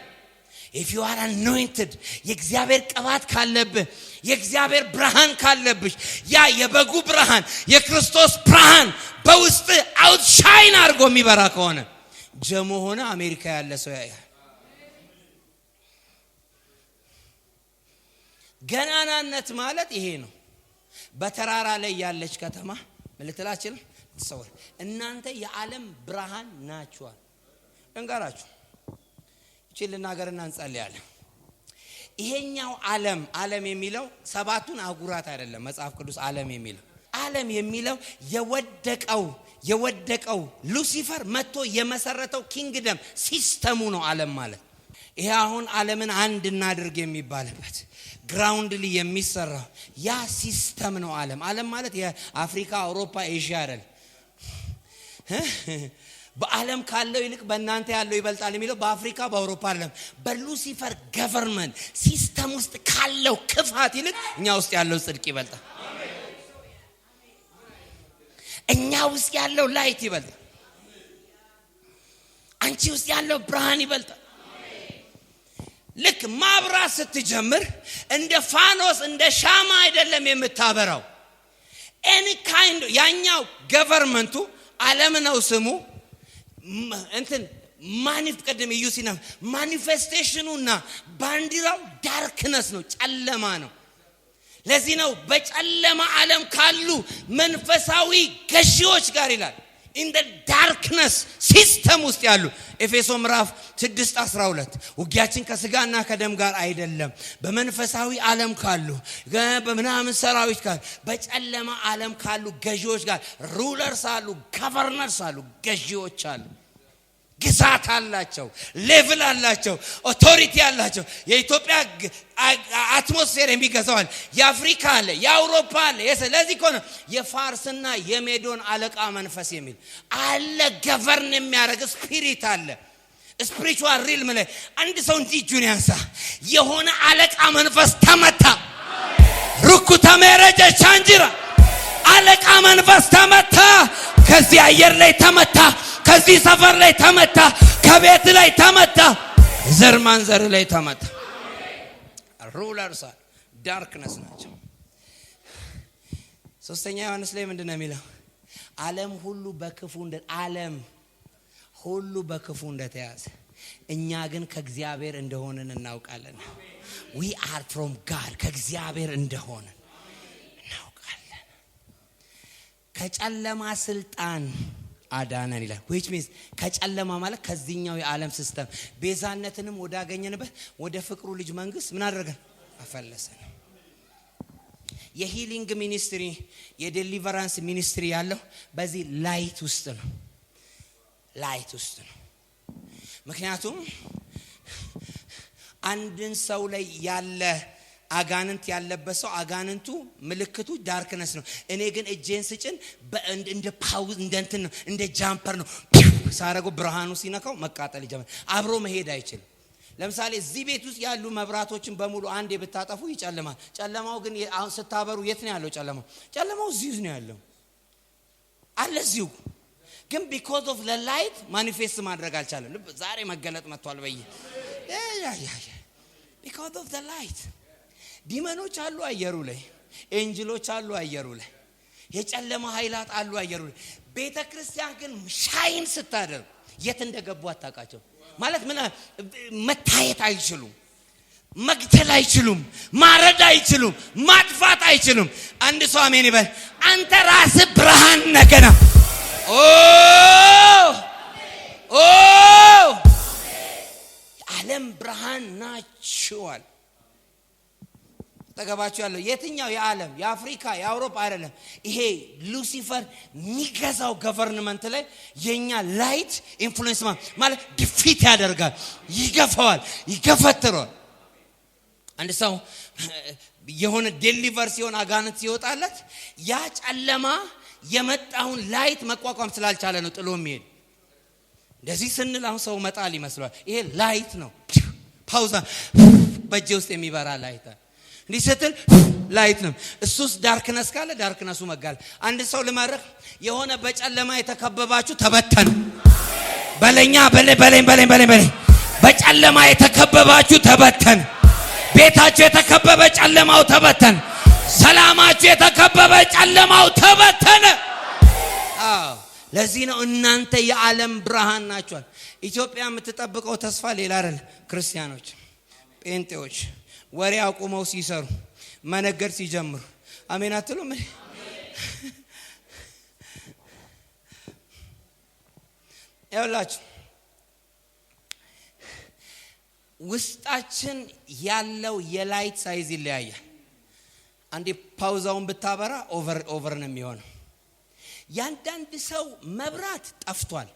A: if you are anointed የእግዚአብሔር ቅባት ካለብህ የእግዚአብሔር ብርሃን ካለብሽ ያ የበጉ ብርሃን የክርስቶስ ብርሃን በውስጥ አውትሻይን አድርጎ የሚበራ ከሆነ ጀሞ ሆነ አሜሪካ ያለ ሰው ያያል ገናናነት ማለት ይሄ ነው በተራራ ላይ ያለች ከተማ መልእክታችን ተሰወር እናንተ የዓለም ብርሃን ናችሁ እንጋራችሁ እቺ ልናገርና እንጸልያለን ይሄኛው ዓለም የሚለው ሰባቱን አህጉራት አይደለም መጽሐፍ ቅዱስ ዓለም የሚለው ዓለም የሚለው የወደቀው ሉሲፈር መጥቶ የመሰረተው ኪንግደም ሲስተሙ ነው ዓለም ማለት። ይሄ አሁን ዓለምን አንድ እናድርግ የሚባልበት ግራውንድሊ የሚሰራው ያ ሲስተም ነው ዓለም። ዓለም ማለት የአፍሪካ፣ አውሮፓ፣ ኤዥያ አይደል። በዓለም ካለው ይልቅ በእናንተ ያለው ይበልጣል የሚለው በአፍሪካ በአውሮፓ አይደለም። በሉሲፈር ገቨርንመንት ሲስተም ውስጥ ካለው ክፋት ይልቅ እኛ ውስጥ ያለው ጽድቅ ይበልጣል። እኛ ውስጥ ያለው ላይት ይበልጣል። አንቺ ውስጥ ያለው ብርሃን ይበልጣል። ልክ ማብራት ስትጀምር እንደ ፋኖስ እንደ ሻማ አይደለም የምታበራው። ኤኒ ካይንድ ያኛው ገቨርንመንቱ ዓለም ነው ስሙ። እንትን ቀደም ይዩሲና ማኒፌስቴሽኑና ባንዲራው ዳርክነስ ነው፣ ጨለማ ነው። ለዚህ ነው በጨለማ ዓለም ካሉ መንፈሳዊ ገዢዎች ጋር ይላል in the darkness system ውስጥ ያሉ። ኤፌሶ ምዕራፍ 6:12 ውጊያችን ከስጋና ከደም ጋር አይደለም በመንፈሳዊ ዓለም ካሉ በመናምን ሰራዊት ጋር በጨለማ ዓለም ካሉ ገዢዎች ጋር ሩለርስ አሉ፣ ገቨርነርስ አሉ፣ ገዢዎች አሉ። ግዛት አላቸው፣ ሌቭል አላቸው፣ ኦቶሪቲ አላቸው። የኢትዮጵያ አትሞስፌር የሚገዛዋል፣ የአፍሪካ አለ፣ የአውሮፓ አለ። ስለዚህ ኮነ የፋርስና የሜዶን አለቃ መንፈስ የሚል አለ። ገቨርን የሚያደርግ ስፒሪት አለ። ስፒሪቹዋል ሪልም ላይ አንድ ሰው እንጂ እጁን ያንሳ። የሆነ አለቃ መንፈስ ተመታ። ሩኩታ መረጀ ቻንጅራ አለቃ መንፈስ ተመታ። ከዚህ አየር ላይ ተመታ፣ ከዚህ ሰፈር ላይ ተመታ፣ ከቤት ላይ ተመታ፣ ዘር ማንዘር ላይ ተመታ። ሩለርስ ዳርክነስ ናቸው። ሶስተኛ ዮሐንስ ላይ ምንድነው የሚለው? ዓለም ሁሉ በክፉ እንደተያዘ እኛ ግን ከእግዚአብሔር እንደሆነን እናውቃለን። we are from God ከእግዚአብሔር እንደሆነን እናውቃለን። ከጨለማ ስልጣን አዳነን ይላል። which means ከጨለማ ማለት ከዚህኛው የዓለም ሲስተም ቤዛነትንም ወዳገኘንበት ወደ ፍቅሩ ልጅ መንግስት ምን አደረገን? አፈለሰን። የሂሊንግ ሚኒስትሪ የዴሊቨራንስ ሚኒስትሪ ያለው በዚህ ላይት ውስጥ ነው። ምክንያቱም አንድን ሰው ላይ ያለ አጋንንት ያለበት ሰው አጋንንቱ ምልክቱ ዳርክነስ ነው። እኔ ግን እጄን ስጭን እንደ ፓውዝ እንደንትን ነው፣ እንደ ጃምፐር ነው። ሳረጉ ብርሃኑ ሲነካው መቃጠል ይጀምራል። አብሮ መሄድ አይችልም። ለምሳሌ እዚህ ቤት ውስጥ ያሉ መብራቶችን በሙሉ አንዴ ብታጠፉ ይጨልማል። ጨለማው ግን አሁን ስታበሩ የት ነው ያለው? ጨለማው እዚሁ ነው ያለው አለ እዚሁ። ግን because of the light manifest ማድረግ አልቻለም። ዛሬ መገለጥ መጥቷል በየ because of the light ዲመኖች አሉ አየሩ ላይ፣ ኤንጅሎች አሉ አየሩ ላይ፣ የጨለማ ኃይላት አሉ አየሩ ላይ። ቤተክርስቲያን ግን ሻይን ስታደርግ የት እንደገቡ አታውቃቸው። ማለት ምን መታየት አይችሉም፣ መግደል አይችሉም፣ ማረድ አይችሉም፣ ማጥፋት አይችሉም። አንድ ሰው አሜን ይበል። አንተ ራስህ ብርሃን ነህና ዓለም ብርሃን ናቸዋል። ተገባችሁ ያለው የትኛው የዓለም የአፍሪካ የአውሮፓ አይደለም። ይሄ ሉሲፈር የሚገዛው ገቨርንመንት ላይ የኛ ላይት ኢንፍሉዌንስ ማለት ዲፊት ያደርጋል፣ ይገፋዋል፣ ይገፈትራል። አንድ ሰው የሆነ ዴሊቨር ሲሆን አጋንንት ሲወጣለት ያ ጨለማ የመጣውን ላይት መቋቋም ስላልቻለ ነው ጥሎ የሚሄድ። እንደዚህ ስንል አሁን ሰው መጣል ይመስላል። ይሄ ላይት ነው። ፓውዛ በእጄ ውስጥ የሚበራ ላይት እንዲህ ስትል ላይት ነው። እሱስ ዳርክነስ ካለ ዳርክነሱ መጋል። አንድ ሰው ልማረክ የሆነ በጨለማ የተከበባችሁ ተበተኑ። በለኛ በለኝ በጨለማ የተከበባችሁ ተበተን። ቤታችሁ የተከበበ ጨለማው ተበተን። ሰላማችሁ የተከበበ ጨለማው ተበተነ። ለዚህ ነው እናንተ የዓለም ብርሃን ናችሁ። ኢትዮጵያ የምትጠብቀው ተስፋ ሌላ አይደል። ክርስቲያኖች ጴንጤዎች ወሬ አቁመው ሲሰሩ መነገር ሲጀምሩ አሜን አትሉም? ያውላችሁ ውስጣችን ያለው የላይት ሳይዝ ይለያያል። አንዴ ፓውዛውን ብታበራ ኦቨር ነው የሚሆነው። ያንዳንድ ሰው መብራት ጠፍቷል።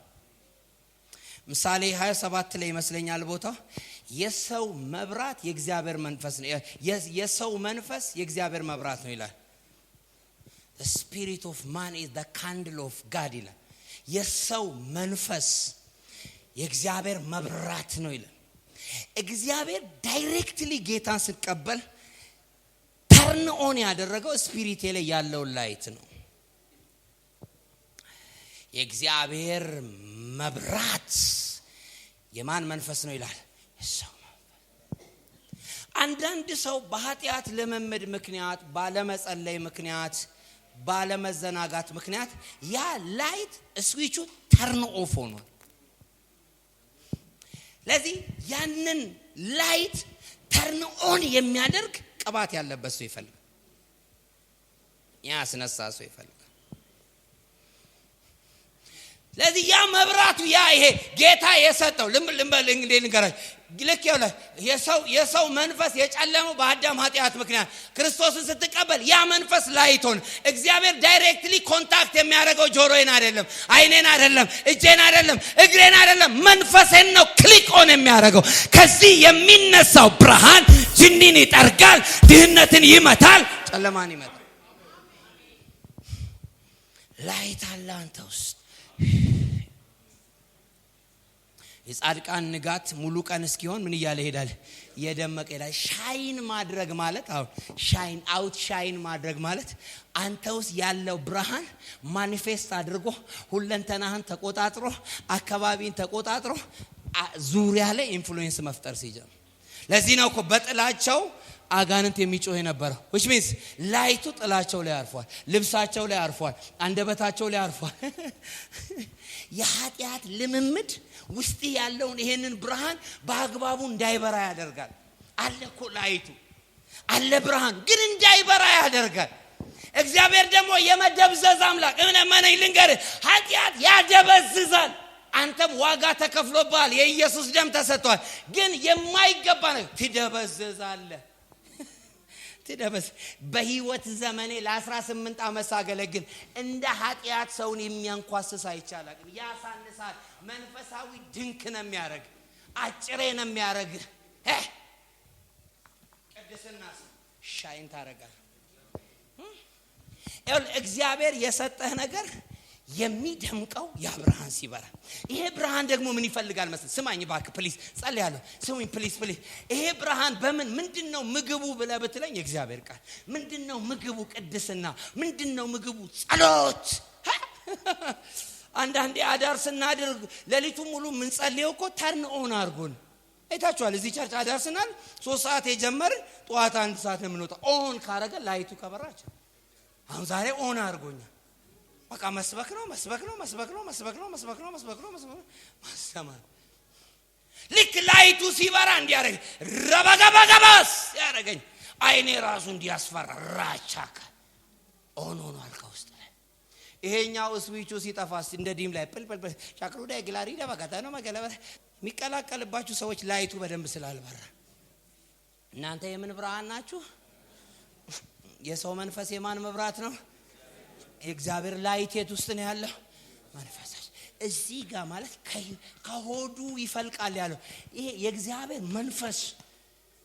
A: ምሳሌ 27 ላይ ይመስለኛል ቦታው የሰው መብራት የእግዚአብሔር መንፈስ ነው። የሰው መንፈስ የእግዚአብሔር መብራት ነው ይላል። The spirit of man is the candle of God ይላል። የሰው መንፈስ የእግዚአብሔር መብራት ነው ይላል። እግዚአብሔር ዳይሬክትሊ ጌታን ሲቀበል ተርን ኦን ያደረገው ስፒሪት ላይ ያለው ላይት ነው። የእግዚአብሔር መብራት የማን መንፈስ ነው ይላል? የሰው መንፈስ። አንዳንድ ሰው በኃጢአት ልምምድ ምክንያት፣ ባለመጸለይ ምክንያት፣ ባለመዘናጋት ምክንያት ያ ላይት ስዊቹ ተርን ኦፍ ሆኗል። ለዚህ ያንን ላይት ተርን ኦን የሚያደርግ ቅባት ያለበት ሰው ይፈልጋል። ያስነሳ ሰው ይፈልጋል። ለዚህ ያ መብራቱ ያ ይሄ ጌታ የሰጠው ልምበል እንግዲህ ንገራች ልክ የሰው መንፈስ የጨለመው በአዳም ኃጢአት ምክንያት ክርስቶስን ስትቀበል ያ መንፈስ ላይቶን እግዚአብሔር ዳይሬክትሊ ኮንታክት የሚያደርገው ጆሮዬን አይደለም፣ አይኔን አይደለም፣ እጄን አይደለም፣ እግሬን አይደለም፣ መንፈሴን ነው ክሊክ ኦን የሚያደርገው። ከዚህ የሚነሳው ብርሃን ጅኒን ይጠርጋል፣ ድህነትን ይመታል፣ ጨለማን ይመታል። ላይት አለ አንተ ውስጥ። የጻድቃን ንጋት ሙሉ ቀን እስኪሆን ምን እያለ ይሄዳል? የደመቀ ይላል። ሻይን ማድረግ ማለት አሁን ሻይን አውት ሻይን ማድረግ ማለት አንተ ውስጥ ያለው ብርሃን ማኒፌስት አድርጎ ሁለንተናህን ተቆጣጥሮ አካባቢን ተቆጣጥሮ ዙሪያ ላይ ኢንፍሉዌንስ መፍጠር ሲጀምር። ለዚህ ነው እኮ በጥላቸው አጋንንት የሚጮህ የነበረው which means ላይቱ ጥላቸው ላይ አርፏል፣ ልብሳቸው ላይ አርፏል፣ አንደበታቸው ላይ አርፏል። የኃጢአት ልምምድ ውስጥ ያለውን ይሄንን ብርሃን በአግባቡ እንዳይበራ ያደርጋል። አለ እኮ ላይቱ አለ ብርሃን ግን እንዳይበራ ያደርጋል። እግዚአብሔር ደግሞ የመደብዘዝ አምላክ እመነኝ ልንገርህ፣ ኃጢአት ያደበዝዛል። አንተም ዋጋ ተከፍሎብሃል፣ የኢየሱስ ደም ተሰጥቷል። ግን የማይገባ ነው ትደበዝዛለህ። በህይወት ዘመኔ ለ18 ዓመት ሳገለግል እንደ ኃጢአት ሰውን የሚያንኳስስ አይቻላል። ያሳንሳል፣ መንፈሳዊ ድንክ ነው የሚያረግ፣ አጭሬ ነው የሚያረግ። ቅድስና ሻይን ታረጋል። እግዚአብሔር የሰጠህ ነገር የሚደምቀው ያ ብርሃን ሲበራ። ይሄ ብርሃን ደግሞ ምን ይፈልጋል መሰለህ? ስማኝ ባክ ፕሊዝ፣ ጸልያለሁ። ስሙኝ ፕሊዝ። ይሄ ብርሃን ምንድነው ምግቡ ብለህ ብትለኝ የእግዚአብሔር ቃል። ምንድነው ምግቡ? ቅድስና። ምንድነው ምግቡ? ጸሎት። አንዳንዴ አዳር ስናድርግ ሌሊቱ ሙሉ ምን ጸልየው እኮ ተርን ኦን አድርጎን አይታችኋል። እዚህ ቸርች አዳር ስናል 3 ሰዓት የጀመርን ጠዋት 1 ሰዓት ነው የምንወጣው። ኦን ካረገ ላይቱ ከበራች። አሁን ዛሬ ኦን አድርጎኛል። በቃ መስበክ ነው ማስተማር። ልክ ላይቱ ሲበራ እንዲያረግ ረበገበገበስ ያረገኝ አይኔ ራሱ እንዲያስፈራ ራቻካ ኦን አልከውስጥ ላይ። ይሄኛው ስዊቹ ሲጠፋስ እንደ ዲም ላይ ፕልፕል ቻክሩ ላይ ግላሪ ለበጋታ ነው መገለበ የሚቀላቀልባችሁ ሰዎች ላይቱ በደንብ ስላልበራ። እናንተ የምን ብርሃን ናችሁ? የሰው መንፈስ የማን መብራት ነው? የእግዚአብሔር ላይት የት ውስጥ ነው ያለው? መንፈሳች እዚህ ጋር ማለት ከሆዱ ይፈልቃል ያለው ይሄ የእግዚአብሔር መንፈስ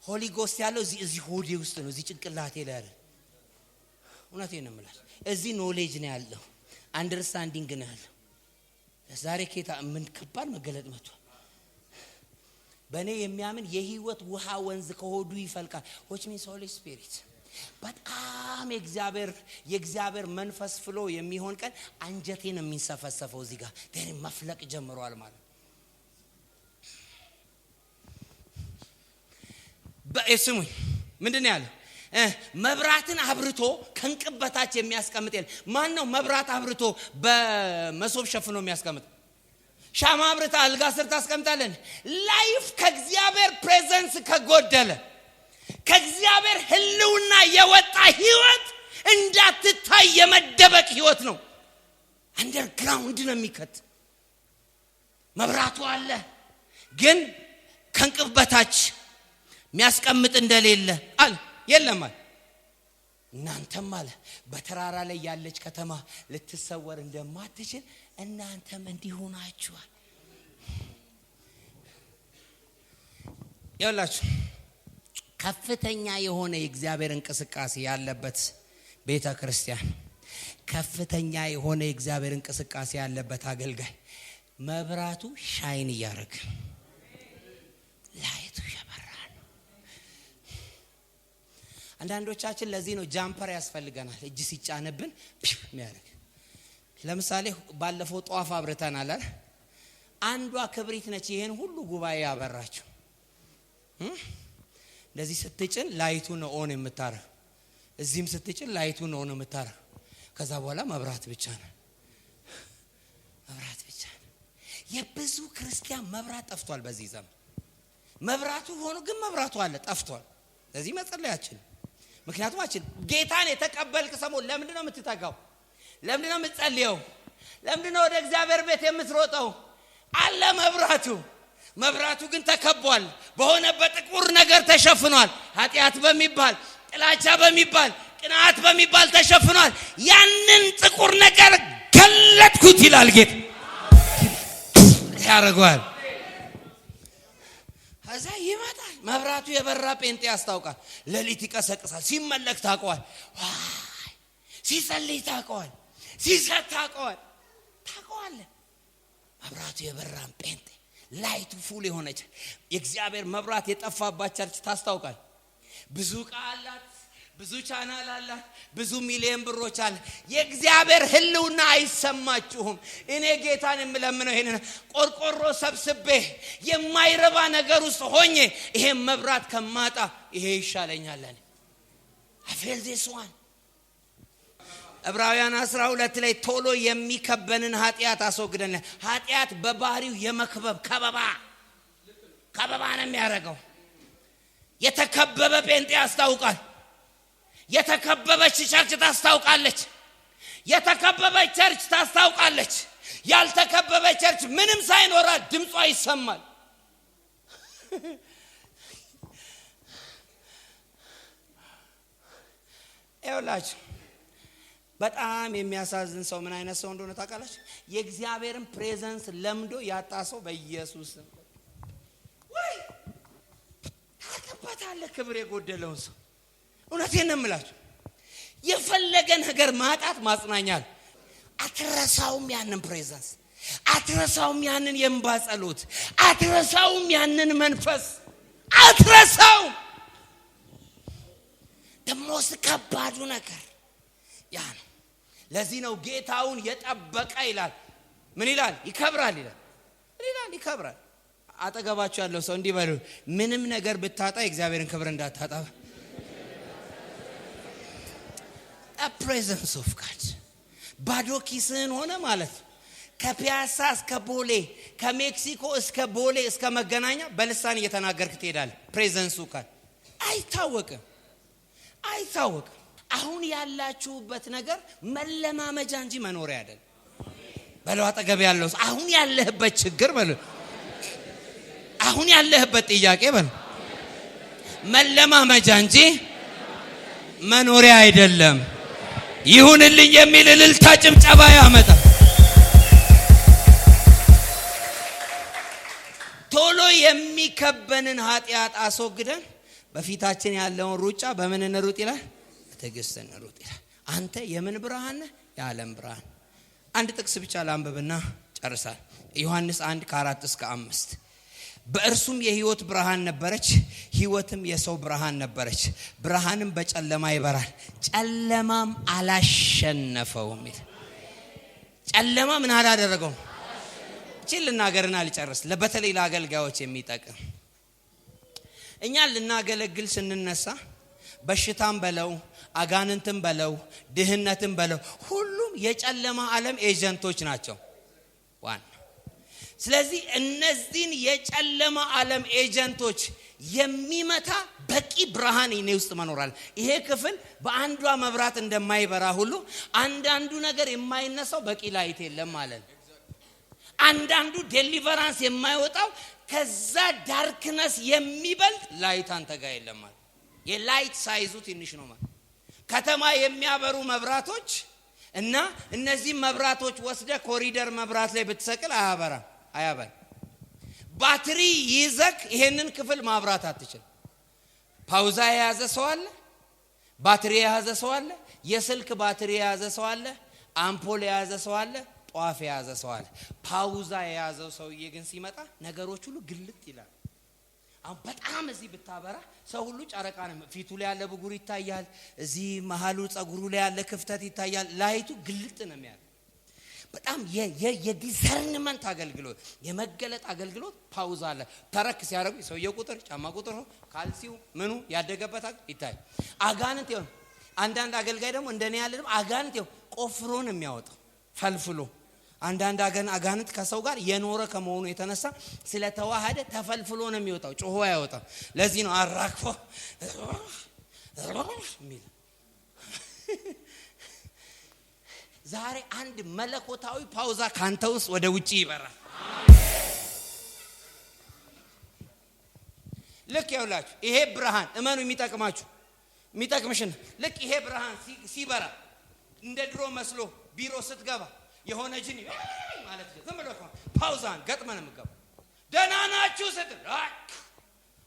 A: ሆሊ ጎስት ያለው እዚህ ሆዴ ውስጥ ነው፣ እዚህ ጭንቅላቴ ላይ አይደል። እውነቴን ነው የምላችሁ። እዚህ ኖሌጅ ነው ያለው፣ አንደርስታንዲንግ ነው ያለው። ዛሬ ኬታ ምን ከባድ መገለጥ መጥቷል። በእኔ የሚያምን የህይወት ውሃ ወንዝ ከሆዱ ይፈልቃል። which means Holy Spirit በጣም የእግዚአብሔር መንፈስ ፍሎ የሚሆን ቀን አንጀቴን የሚንሰፈሰፈው እዚህ ጋር ደሬ መፍለቅ ጀምሯል ማለት። በእስሙኝ ምንድነው ያለው? መብራትን አብርቶ ከንቅበታች የሚያስቀምጥ የለ። ማን ነው መብራት አብርቶ በመሶብ ሸፍኖ የሚያስቀምጥ? ሻማ አብርታ አልጋ ስር ታስቀምጣለን። ላይፍ ከእግዚአብሔር ፕሬዘንስ ከጎደለ ከእግዚአብሔር ህልውና የወጣ ህይወት እንዳትታይ የመደበቅ ህይወት ነው። አንደርግራውንድ ነው የሚከት። መብራቱ አለ ግን ከንቅበታች የሚያስቀምጥ እንደሌለ አለ የለም አለ። እናንተም አለ በተራራ ላይ ያለች ከተማ ልትሰወር እንደማትችል እናንተም እንዲሁ ናችኋል። ይኸውላችሁ ከፍተኛ የሆነ የእግዚአብሔር እንቅስቃሴ ያለበት ቤተ ክርስቲያን፣ ከፍተኛ የሆነ የእግዚአብሔር እንቅስቃሴ ያለበት አገልጋይ መብራቱ ሻይን እያደረገ ላይቱ ያበራ ነው። አንዳንዶቻችን ለዚህ ነው ጃምፐር ያስፈልገናል እጅ ሲጫነብን የሚያደርግ። ለምሳሌ ባለፈው ጧፍ አብርተናል አይደል? አንዷ ክብሪት ነች ይሄን ሁሉ ጉባኤ ያበራችው። እንደዚህ ስትጭን ላይቱ ነው ኦን የምታረግ፣ እዚህም ስትጭን ላይቱ ነው ኦን የምታረግ። ከዛ በኋላ መብራት ብቻ ነው፣ መብራት ብቻ ነው። የብዙ ክርስቲያን መብራት ጠፍቷል በዚህ ዘመን። መብራቱ ሆኖ ግን መብራቱ አለ ጠፍቷል። ስለዚህ መጸለያችን ምክንያቱም ጌታን የተቀበልክ ሰሞን ለምንድን ነው የምትተጋው? ለምንድን ነው የምትጸልየው? ለምንድን ነው ወደ እግዚአብሔር ቤት የምትሮጠው? አለ መብራቱ። መብራቱ ግን ተከቧል፣ በሆነ በጥቁር ነገር ተሸፍኗል። ኃጢአት በሚባል ጥላቻ በሚባል ቅናት በሚባል ተሸፍኗል። ያንን ጥቁር ነገር ገለጥኩት ይላል ጌታ። ያረጋል እዛ ይመጣል። መብራቱ የበራ ጴንጤ ያስታውቃል። ሌሊት ይቀሰቅሳል። ሲመለክ ታውቀዋል። ሲጸልይ ታውቀዋል። ሲሰጥ ታውቀዋል። መብራቱ የበራን ጴንጤ ላይቱ ፉል የሆነች የእግዚአብሔር መብራት የጠፋባት ቸርች ታስታውቃል። ብዙ ቃላት፣ ብዙ ቻናል አላት፣ ብዙ ሚሊዮን ብሮች አለ። የእግዚአብሔር ህልውና አይሰማችሁም? እኔ ጌታን የምለምነው ይሄን ቆርቆሮ ሰብስቤ የማይረባ ነገር ውስጥ ሆኜ ይሄ መብራት ከማጣ ይሄ ይሻለኛል አለ። I feel this one። ዕብራውያን 12 ላይ ቶሎ የሚከበንን ኃጢአት አስወግደን። ኃጢአት በባህሪው የመክበብ ከበባ ነው የሚያደርገው። የተከበበ ጴንጤ ያስታውቃል። የተከበበች ቸርች ታስታውቃለች። የተከበበች ቸርች ታስታውቃለች። ያልተከበበች ቸርች ምንም ሳይኖራት ድምጿ ይሰማል። ይኸውላችሁ በጣም የሚያሳዝን ሰው ምን አይነት ሰው እንደሆነ ታውቃላችሁ? የእግዚአብሔርን ፕሬዘንስ ለምዶ ያጣ ሰው በኢየሱስ ወይ ታከባታለ ክብር የጎደለው ሰው። እውነቴን ነው የምላችሁ። የፈለገ ነገር ማጣት ማጽናኛል። አትረሳውም ያንን ፕሬዘንስ፣ አትረሳውም ያንን የእንባ ጸሎት፣ አትረሳውም ያንን መንፈስ፣ አትረሳውም። ደሞስ ከባዱ ነገር ያ ነው። ለዚህ ነው ጌታውን የጠበቀ ይላል ምን ይላል? ይከብራል ይላል። ምን ይላል? ይከብራል። አጠገባችሁ ያለው ሰው እንዲህ በሉ፣ ምንም ነገር ብታጣ የእግዚአብሔርን ክብር እንዳታጣ። a presence of God። ባዶ ኪስህን ሆነ ማለት ከፒያሳ እስከ ቦሌ፣ ከሜክሲኮ እስከ ቦሌ እስከ መገናኛ በልሳን እየተናገርክ ትሄዳለህ። ፕሬዘንሱ ካል አይታወቅም። አሁን ያላችሁበት ነገር መለማመጃ እንጂ መኖሪያ አይደለም። በለው አጠገብ ያለው አሁን ያለህበት ችግር በለው፣ አሁን ያለህበት ጥያቄ በለው መለማመጃ እንጂ መኖሪያ አይደለም። ይሁንልኝ የሚል እልልታ ጭብጨባ ያመጣ። ቶሎ የሚከበንን ኃጢአት አስወግደን በፊታችን ያለውን ሩጫ በምን እንሩጥ ይላል? በትዕግስት እንሩጥ ይላል። አንተ የምን ብርሃን ነህ? የዓለም ብርሃን። አንድ ጥቅስ ብቻ ላንብብና ጨርሳል። ዮሐንስ 1:4-5 በእርሱም የሕይወት ብርሃን ነበረች፣ ሕይወትም የሰው ብርሃን ነበረች። ብርሃንም በጨለማ ይበራል፣ ጨለማም አላሸነፈውም። ጨለማ ምን አላደረገውም? እቺን ልናገርና ልጨርስ። በተለይ ለአገልጋዮች የሚጠቅም እኛ ልናገለግል ስንነሳ በሽታም በለው አጋንንትም በለው ድህነትም በለው ሁሉም የጨለማ ዓለም ኤጀንቶች ናቸው ዋና። ስለዚህ እነዚህን የጨለማ ዓለም ኤጀንቶች የሚመታ በቂ ብርሃን እኔ ውስጥ መኖራል። ይሄ ክፍል በአንዷ መብራት እንደማይበራ ሁሉ አንዳንዱ ነገር የማይነሳው በቂ ላይት የለም ማለት ነው። አንዳንዱ ዴሊቨራንስ የማይወጣው ከዛ ዳርክነስ የሚበልጥ ላይት አንተ ጋር የለም ማለት። የላይት ሳይዙ ትንሽ ነው ማለት። ከተማ የሚያበሩ መብራቶች እና እነዚህ መብራቶች ወስደ ኮሪደር መብራት ላይ ብትሰቅል አያበራ። ባትሪ ይዘክ ይሄንን ክፍል ማብራት አትችል። ፓውዛ የያዘ ሰው አለ፣ ባትሪ የያዘ ሰው አለ፣ የስልክ ባትሪ የያዘ ሰው አለ፣ አምፖል የያዘ ሰው አለ፣ ጧፍ የያዘ ሰው አለ። ፓውዛ የያዘው ሰውዬ ግን ሲመጣ ነገሮች ሁሉ ግልጥ ይላል። አሁን በጣም እዚህ ብታበራ ሰው ሁሉ ጨረቃ ነው። ፊቱ ላይ ያለ ብጉር ይታያል፣ እዚህ መሃሉ ጸጉሩ ላይ ያለ ክፍተት ይታያል። ላይቱ ግልጥ ነው የሚያል። በጣም የዲዛይንመንት አገልግሎት የመገለጥ አገልግሎት ፓውዛ አለ። ተረክ ሲያረጉ ሰውየው ቁጥር ጫማ ቁጥር ካልሲው ምኑ ያደገበት ይታይ። አጋንንት ይሁን አንዳንድ አገልጋይ ደግሞ እንደኔ ያለ ደግሞ አጋንንት ይሁን ቆፍሮ ነው የሚያወጣው ፈልፍሎ። አንዳንድ አጋንንት ከሰው ጋር የኖረ ከመሆኑ የተነሳ ስለተዋሃደ ተፈልፍሎ ነው የሚወጣው፣ ጮሆ አይወጣም። ለዚህ ነው አራክፎ ሚል። ዛሬ አንድ መለኮታዊ ፓውዛ ካንተ ውስጥ ወደ ውጪ ይበራል። ልክ ያውላችሁ ይሄ ብርሃን እመኑ የሚጠቅምሽን ልክ ይሄ ብርሃን ሲበራ እንደ ድሮ መስሎ ቢሮ ስትገባ የሆነ ጅኒ ማለት ነው። ዝም ብሎ ፓውዛን ገጥመን የምገባ ደህና ናችሁ ስትል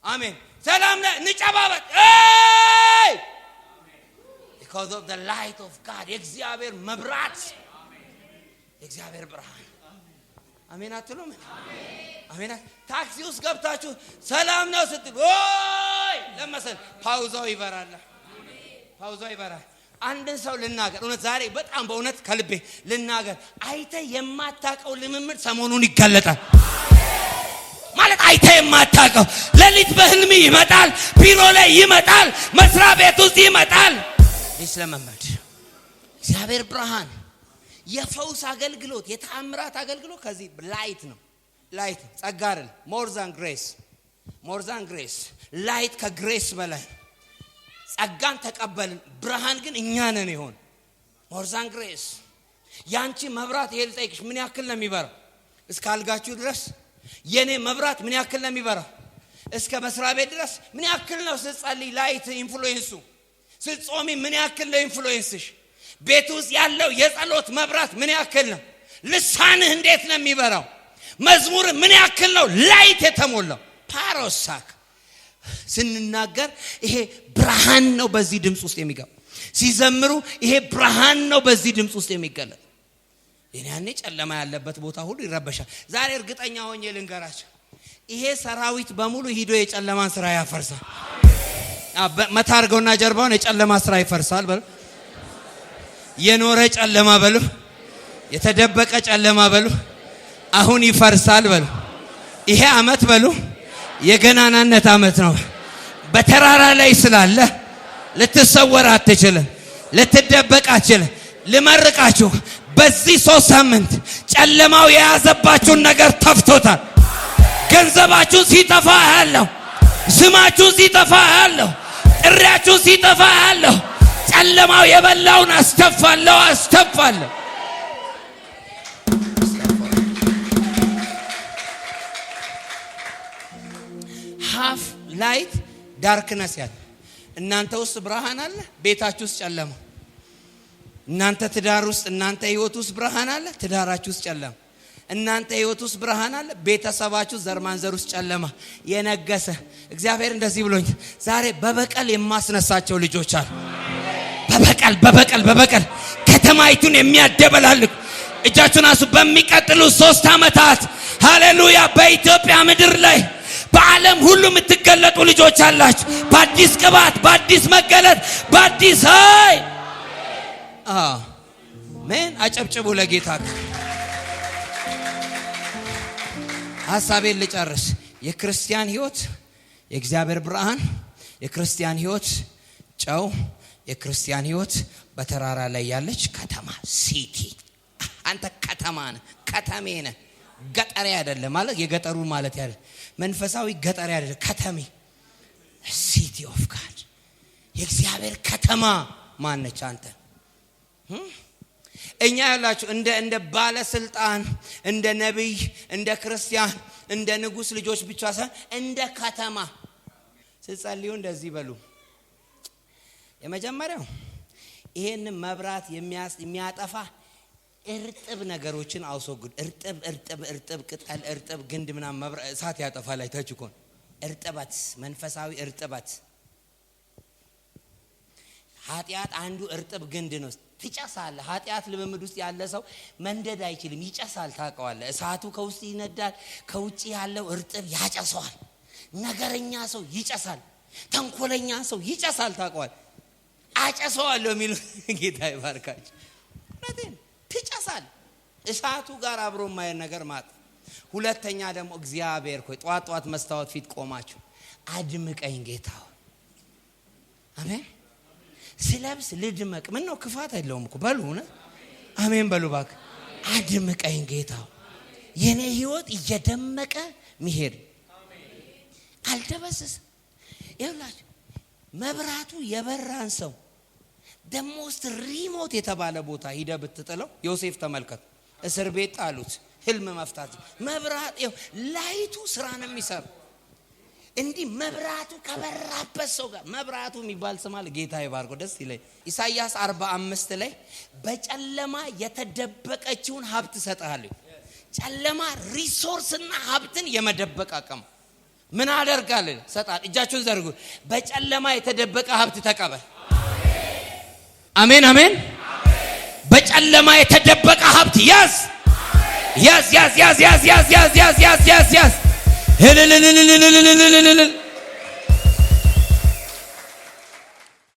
A: አሜን ሰላም ነህ እንጨባበጥ because of the light of God የእግዚአብሔር መብራት የእግዚአብሔር ብርሃን አሜን አትሉም? አሜን። ታክሲ ውስጥ ገብታችሁ ሰላም ነው ስትል ለመሰል ፓውዛው ይበራል። አንድ ሰው ልናገር እውነት ዛሬ በጣም በእውነት ከልቤ ልናገር። አይተ የማታቀው ልምምድ ሰሞኑን ይገለጣል። ማለት አይተ የማታቀው ለሊት በህልም ይመጣል፣ ቢሮ ላይ ይመጣል፣ መስሪያ ቤት ውስጥ ይመጣል። ለመመድ እግዚአብሔር ብርሃን የፈውስ አገልግሎት የተአምራት አገልግሎት ከዚህ ላይት ነው። ላይት ጸጋ አይደል? more than grace ላይት ከግሬስ በላይ ጸጋን ተቀበልን። ብርሃን ግን እኛ ነን ይሆን more than grace። ያንቺ መብራት ይሄ ልጠይቅሽ ምን ያክል ነው የሚበራው? እስከ አልጋችሁ ድረስ የኔ መብራት ምን ያክል ነው የሚበራው? እስከ መስሪያ ቤት ድረስ ምን ያክል ነው ስትጸልይ ላይት ኢንፍሉዌንሱ? ስትጾሚ ምን ያክል ነው ኢንፍሉዌንስሽ? ቤት ውስጥ ያለው የጸሎት መብራት ምን ያክል ነው? ልሳንህ እንዴት ነው የሚበራው? መዝሙር ምን ያክል ነው ላይት የተሞላው? ፓሮሳክ ስንናገር ይሄ ብርሃን ነው በዚህ ድምጽ ውስጥ የሚገባ። ሲዘምሩ ይሄ ብርሃን ነው በዚህ ድምጽ ውስጥ የሚገለጥ። ያኔ ጨለማ ያለበት ቦታ ሁሉ ይረበሻል። ዛሬ እርግጠኛ ሆኜ ልንገራችሁ ይሄ ሰራዊት በሙሉ ሂዶ የጨለማን ስራ ያፈርሳል። መታርገውና ጀርባውን የጨለማ ስራ ይፈርሳል በሉ። የኖረ ጨለማ በሉ፣ የተደበቀ ጨለማ በሉ አሁን ይፈርሳል በሉ። ይሄ አመት በሉ የገናናነት አመት ነው። በተራራ ላይ ስላለ ልትሰወር አትችልም፣ ልትደበቅ አትችልም። ልመርቃችሁ በዚህ 3 ሳምንት ጨለማው የያዘባችሁን ነገር ተፍቶታል። ገንዘባችሁ ሲጠፋ ያለው፣ ስማችሁ ሲጠፋ ያለው፣ ጥሪያችሁ ሲጠፋ ያለው ጨለማው የበላውን አስተፋለሁ። half light darkness ያለ እናንተ ውስጥ ብርሃን አለ፣ ቤታችሁ ውስጥ ጨለማ። እናንተ ትዳር ውስጥ እናንተ ህይወት ውስጥ ብርሃን አለ፣ ትዳራችሁ ውስጥ ጨለማ። እናንተ ህይወት ውስጥ ብርሃን አለ፣ ቤተሰባችሁ ዘርማንዘር ውስጥ ጨለማ የነገሰ። እግዚአብሔር እንደዚህ ብሎኝ ዛሬ በበቀል የማስነሳቸው ልጆች አሉ። በበቀል ከተማይቱን የሚያደበላልቁ እጃችሁን አንሱ። በሚቀጥሉ 3 አመታት ሃሌሉያ በኢትዮጵያ ምድር ላይ በዓለም ሁሉ የምትገለጡ ልጆች አላችሁ። በአዲስ ቅባት፣ በአዲስ መገለጥ፣ በአዲስ ኃይል። አሜን። አጨብጭቡ ለጌታ። ሐሳቤን ልጨርስ። የክርስቲያን ህይወት የእግዚአብሔር ብርሃን፣ የክርስቲያን ህይወት ጨው፣ የክርስቲያን ህይወት በተራራ ላይ ያለች ከተማ ሲቲ። አንተ ከተማ ነህ፣ ከተሜ ነህ። ገጠሬ አይደለም ማለት የገጠሩ ማለት ያለ መንፈሳዊ ገጠሬ አይደለም፣ ከተሜ ሲቲ ኦፍ ጋድ። የእግዚአብሔር ከተማ ማነች አንተ? እኛ ያላችሁ እንደ ባለስልጣን፣ እንደ ነብይ፣ እንደ ክርስቲያን፣ እንደ ንጉስ ልጆች ብቻ ሳይሆን እንደ ከተማ ስትጸልዩ እንደዚህ በሉ። የመጀመሪያው ይሄን መብራት የሚያጠፋ እርጥብ ነገሮችን አውሶጉድ እርጥብ ቅጠል እርጥብ ግንድ ምናምን መብራት እሳት ያጠፋል። አይታችሁ ከሆነ እርጥበት መንፈሳዊ እርጥበት ኃጢአት አንዱ እርጥብ ግንድ ነው። ትጨሳለህ። ኃጢአት ልምምድ ውስጥ ያለ ሰው መንደድ አይችልም፣ ይጨሳል። ታውቀዋለህ። እሳቱ ከውስጥ ይነዳል፣ ከውጪ ያለው እርጥብ ያጨሰዋል። ነገረኛ ሰው ይጨሳል፣ ተንኮለኛ ሰው ይጨሳል። ታውቀዋለህ። አጨሰዋለሁ የሚሉ ጌታ ይባርካችሁ። ማለት ትጨሳል። እሳቱ ጋር አብሮ የማይል ነገር ማለት። ሁለተኛ ደግሞ እግዚአብሔር ሆይ ጧት መስታወት ፊት ቆማችሁ አድምቀኝ ጌታ ሆይ አሜን። ስለብስ ልድመቅ ምን ነው ክፋት አይደለም እኮ በሉ ነው አሜን በሉ ባክ። አድምቀኝ ጌታ የኔ ህይወት እየደመቀ መሄድ አልደበስስ። ይኸውላችሁ መብራቱ የበራን ሰው ደሞስት ሪሞት የተባለ ቦታ ሂደ ብትጥለው ዮሴፍ ተመልከቱ፣ እስር ቤት ጣሉት። ህልም መፍታት መብራት ይኸው ላይቱ ስራ ነው የሚሰራ። እንዲህ መብራቱ ከበራበት ሰው ጋር መብራቱ የሚባል ስም አለ። ጌታ ይባርኮ ደስ ይለኝ። ኢሳይያስ 45 ላይ በጨለማ የተደበቀችውን ሀብት ሰጣለሁ። ጨለማ ሪሶርስና ሀብትን የመደበቅ አቅም ምን አደርጋለሁ? ሰጣል። እጃችሁን ዘርጉ። በጨለማ የተደበቀ ሀብት ተቀበል። አሜን አሜን። በጨለማ የተደበቀ ሀብት ያዝ ያዝ ያዝ ያዝ ያዝ ያዝ ያዝ ያዝ ያዝ ያዝ